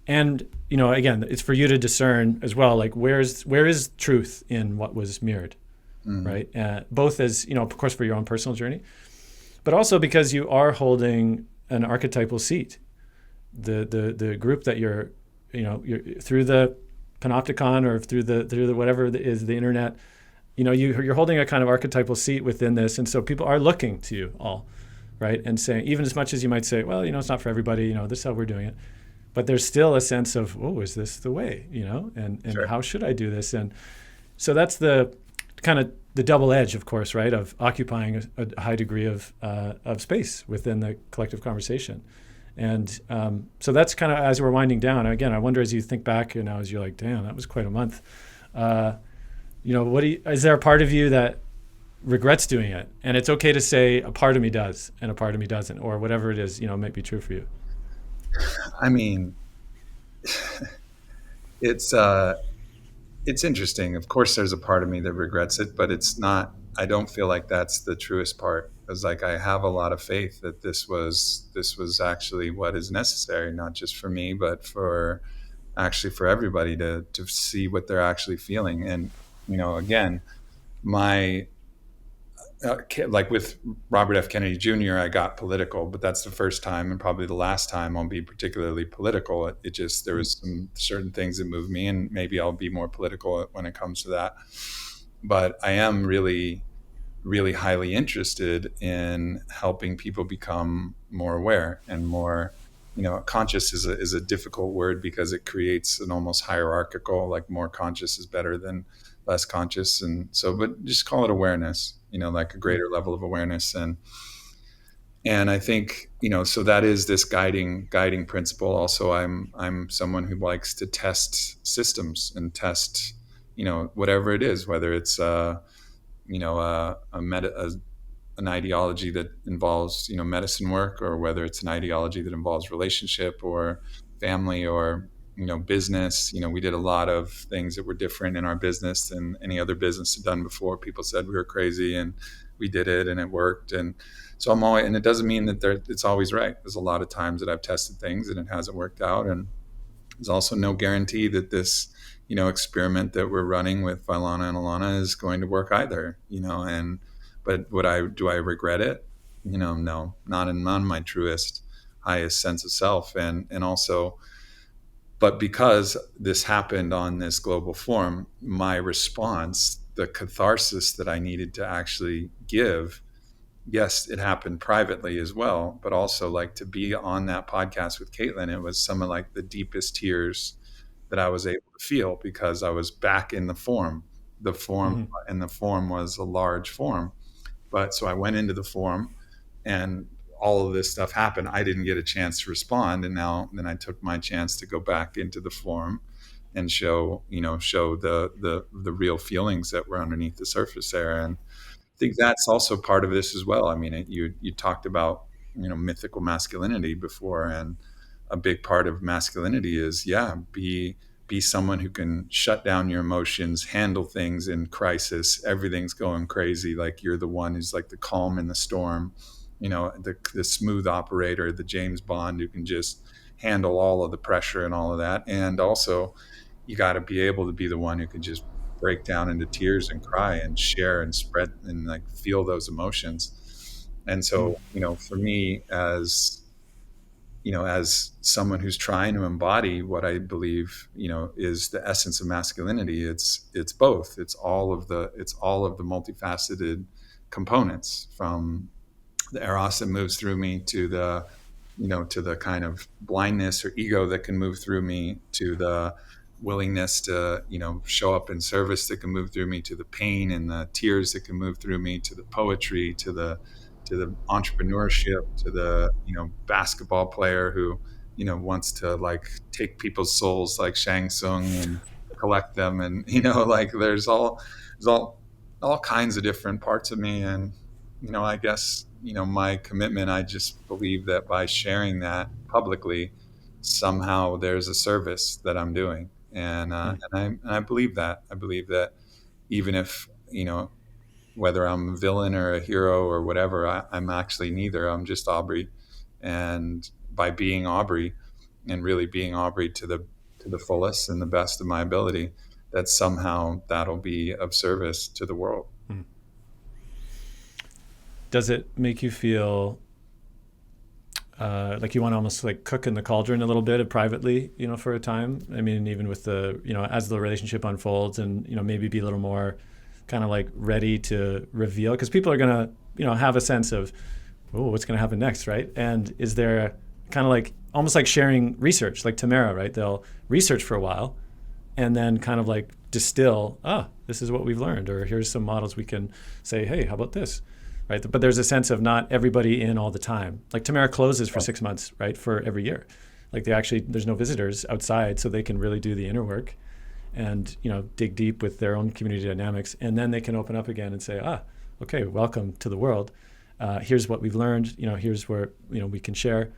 A: And again, it's for you to discern as well, like where is truth in what was mirrored, right? Both as of course for your own personal journey, but also because you are holding an archetypal seat. The group that you're through the panopticon or through the whatever is the internet. You're holding a kind of archetypal seat within this, and so people are looking to you all, right? And saying, even as much as you might say, well, it's not for everybody, this is how we're doing it, but there's still a sense of, oh, is this the way, and
B: Sure.
A: How should I do this? And so that's the kind of the double edge, of course, right, of occupying a high degree of space within the collective conversation. And so that's kind of, as we're winding down, again, I wonder as you think back, as you're like, damn, that was quite a month. Is there a part of you that regrets doing it? And it's okay to say a part of me does and a part of me doesn't, or whatever it is, might be true for you.
B: I mean, it's interesting. Of course, there's a part of me that regrets it, but it's not. I don't feel like that's the truest part. Because like I have a lot of faith that this was actually what is necessary, not just for me, but for everybody to see what they're actually feeling. And again, my like with Robert F. Kennedy Jr., I got political, but that's the first time and probably the last time I'll be particularly political. It just, there was some certain things that moved me, and maybe I'll be more political when it comes to that. But I am really, really highly interested in helping people become more aware and more, conscious is a difficult word because it creates an almost hierarchical, like more conscious is better than less conscious. And so, but just call it awareness, like a greater level of awareness. And I think, so that is this guiding principle. Also, I'm someone who likes to test systems and test, whatever it is, whether it's, an ideology that involves, medicine work, or whether it's an ideology that involves relationship or family or, business. We did a lot of things that were different in our business than any other business had done before. People said we were crazy, and we did it, and it worked. And so I'm always, and it doesn't mean that it's always right. There's a lot of times that I've tested things and it hasn't worked out. And there's also no guarantee that this, experiment that we're running with Vailana and Alana is going to work either, but do I regret it? No, not in my truest, highest sense of self. And also, but because this happened on this global forum, my response, the catharsis that I needed to actually give, yes, it happened privately as well, but also like to be on that podcast with Caitlin, it was some of like the deepest tears that I was able to feel because I was back in the forum. The forum and the forum was a large forum. But so I went into the forum and all of this stuff happened. I didn't get a chance to respond. And then I took my chance to go back into the forum and show the real feelings that were underneath the surface there. And I think that's also part of this as well. I mean, you talked about, mythical masculinity before, and a big part of masculinity is, be someone who can shut down your emotions, handle things in crisis. Everything's going crazy. Like you're the one who's like the calm in the storm, the smooth operator, the James Bond who can just handle all of the pressure and all of that. And also, you got to be able to be the one who can just break down into tears and cry and share and spread and like feel those emotions. And
A: Mm.
B: so, for me, as someone who's trying to embody what I believe, is the essence of masculinity, it's both. It's all of the multifaceted components, from the eros that moves through me to the kind of blindness or ego that can move through me, to the willingness to show up in service that can move through me, to the pain and the tears that can move through me, to the poetry, to the entrepreneurship, to the basketball player who wants to like take people's souls like Shang Tsung and collect them, and like there's all kinds of different parts of me. And I guess my commitment, I just believe that by sharing that publicly, somehow there's a service that I'm doing.
A: Mm.
B: And I believe that. I believe that even if whether I'm a villain or a hero or whatever, I'm actually neither. I'm just Aubrey, and by being Aubrey and really being Aubrey to the fullest and the best of my ability, that somehow that'll be of service to the world.
A: Mm. Does it make you feel like you want to almost like cook in the cauldron a little bit privately, for a time? I mean, even with the, as the relationship unfolds, and, maybe be a little more kind of like ready to reveal, because people are going to, have a sense of, oh, what's going to happen next, right? And is there kind of like, almost like sharing research, like Tamara, right? They'll research for a while and then kind of like distill, this is what we've learned, or here's some models we can say, hey, how about this? Right. But there's a sense of not everybody in all the time. Like Tamara closes for 6 months, right, for every year. Like there's no visitors outside, so they can really do the inner work and, dig deep with their own community dynamics. And then they can open up again and say, okay, welcome to the world. Here's what we've learned. Here's where, we can share.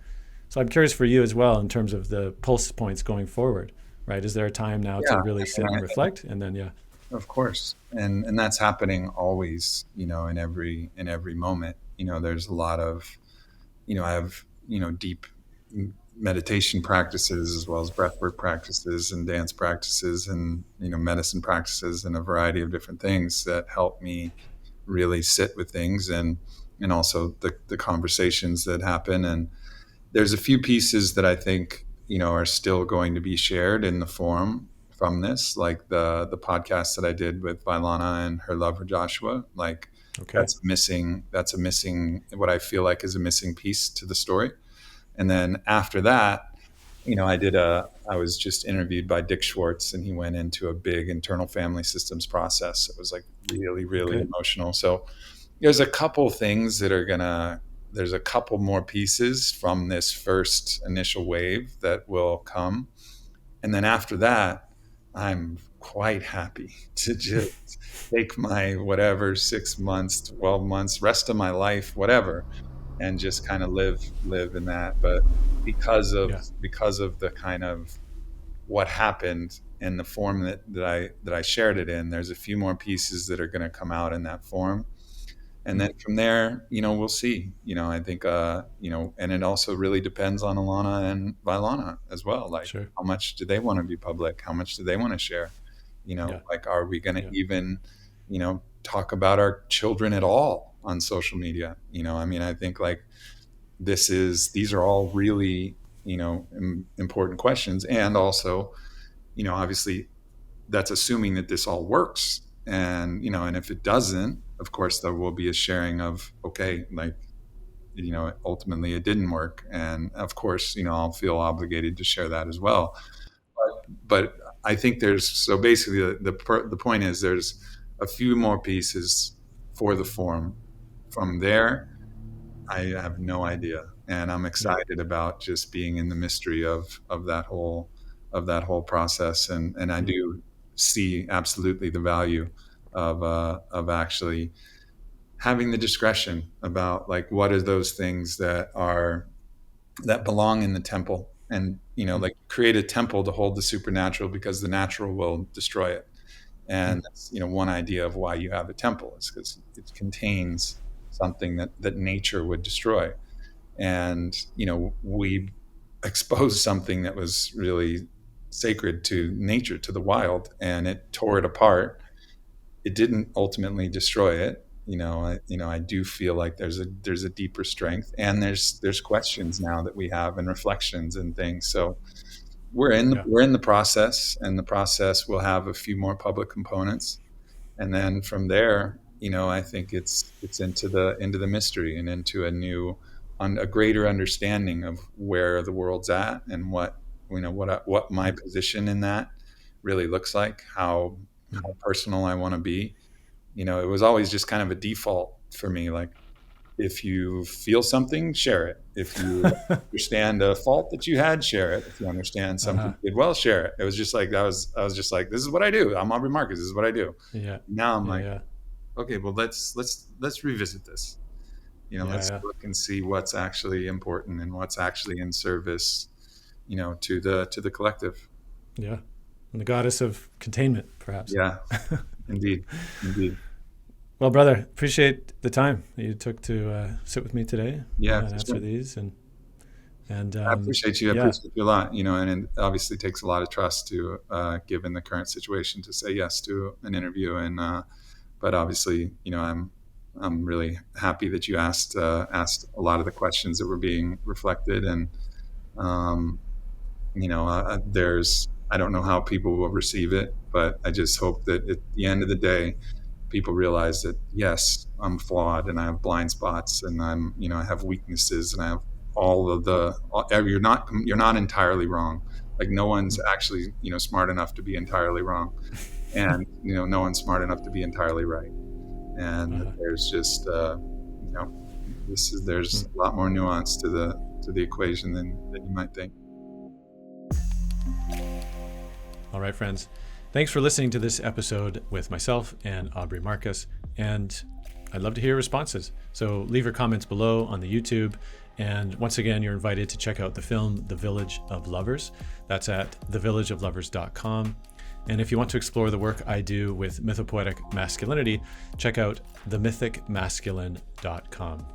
A: So I'm curious for you as well, in terms of the pulse points going forward, right? Is there a time now to really sit and reflect? And then,
B: Of course, and that's happening always, in every moment. There's a lot of, I have deep meditation practices, as well as breathwork practices and dance practices, and medicine practices, and a variety of different things that help me really sit with things, and also the conversations that happen. And there's a few pieces that I think are still going to be shared in the forum from this, like the podcast that I did with Vailana and her lover Joshua. Like,
A: okay.
B: That's a missing, what I feel like is a missing piece to the story. And then after that, I was just interviewed by Dick Schwartz, and he went into a big internal family systems process. It was like really, really emotional. So there's a couple things there's a couple more pieces from this first initial wave that will come. And then after that, I'm quite happy to just take my whatever 6 months, 12 months, rest of my life, whatever, and just kind of live in that. But because of the kind of what happened and the form that I shared it in, there's a few more pieces that are going to come out in that form. And then from there, we'll see. I think, and it also really depends on Alana and Vailana as well. Like,
A: sure.
B: How much do they want to be public? How much do they want to share? Like, are we going to even, talk about our children at all on social media? I think like these are all really, important questions. And also, obviously that's assuming that this all works. And if it doesn't, of course there will be a sharing of, okay, like, ultimately it didn't work, and of course I'll feel obligated to share that as well. But I think so basically the point is there's a few more pieces for the forum. From there, I have no idea, and I'm excited about just being in the mystery of that whole process. And I do see absolutely the value of actually having the discretion about, like, what are those things that belong in the temple, and like, create a temple to hold the supernatural, because the natural will destroy it. And that's one idea of why you have a temple, is because it contains something that nature would destroy. And we exposed something that was really sacred to nature, to the wild, and it tore it apart. It didn't ultimately destroy it. I do feel like there's a deeper strength, and there's questions now that we have, and reflections and things. So
A: Yeah.
B: we're in the process, and the process will have a few more public components, and then from there, I think it's into the mystery, and into a greater understanding of where the world's at, and what my position in that really looks like, how personal I want to be. It was always just kind of a default for me, like, if you feel something, share it. If you understand a fault that you had, share it. If you understand something you did well, share it. It was just like, I was just like, this is what I do. I'm Aubrey Marcus. This is what I do.
A: Yeah.
B: Now I'm like,
A: Yeah.
B: okay, well, let's revisit this. Let's look and see what's actually important, and what's actually in service, to the collective.
A: Yeah. And the goddess of containment, perhaps.
B: Yeah, indeed.
A: Well, brother, appreciate the time that you took to sit with me today.
B: Yeah,
A: and answer these. And
B: I appreciate you. I appreciate you a lot. And it obviously takes a lot of trust to, given the current situation, to say yes to an interview. And but obviously, I'm really happy that you asked a lot of the questions that were being reflected. And I don't know how people will receive it, but I just hope that at the end of the day, people realize that, yes, I'm flawed, and I have blind spots, and I have weaknesses, and I have you're not entirely wrong. Like, no one's actually, smart enough to be entirely wrong. And, no one's smart enough to be entirely right. And there's just, there's a lot more nuance to the equation than you might think.
A: All right, friends. Thanks for listening to this episode with myself and Aubrey Marcus. And I'd love to hear responses. So leave your comments below on the YouTube. And once again, you're invited to check out the film, The Village of Lovers. That's at thevillageoflovers.com. And if you want to explore the work I do with mythopoetic masculinity, check out themythicmasculine.com.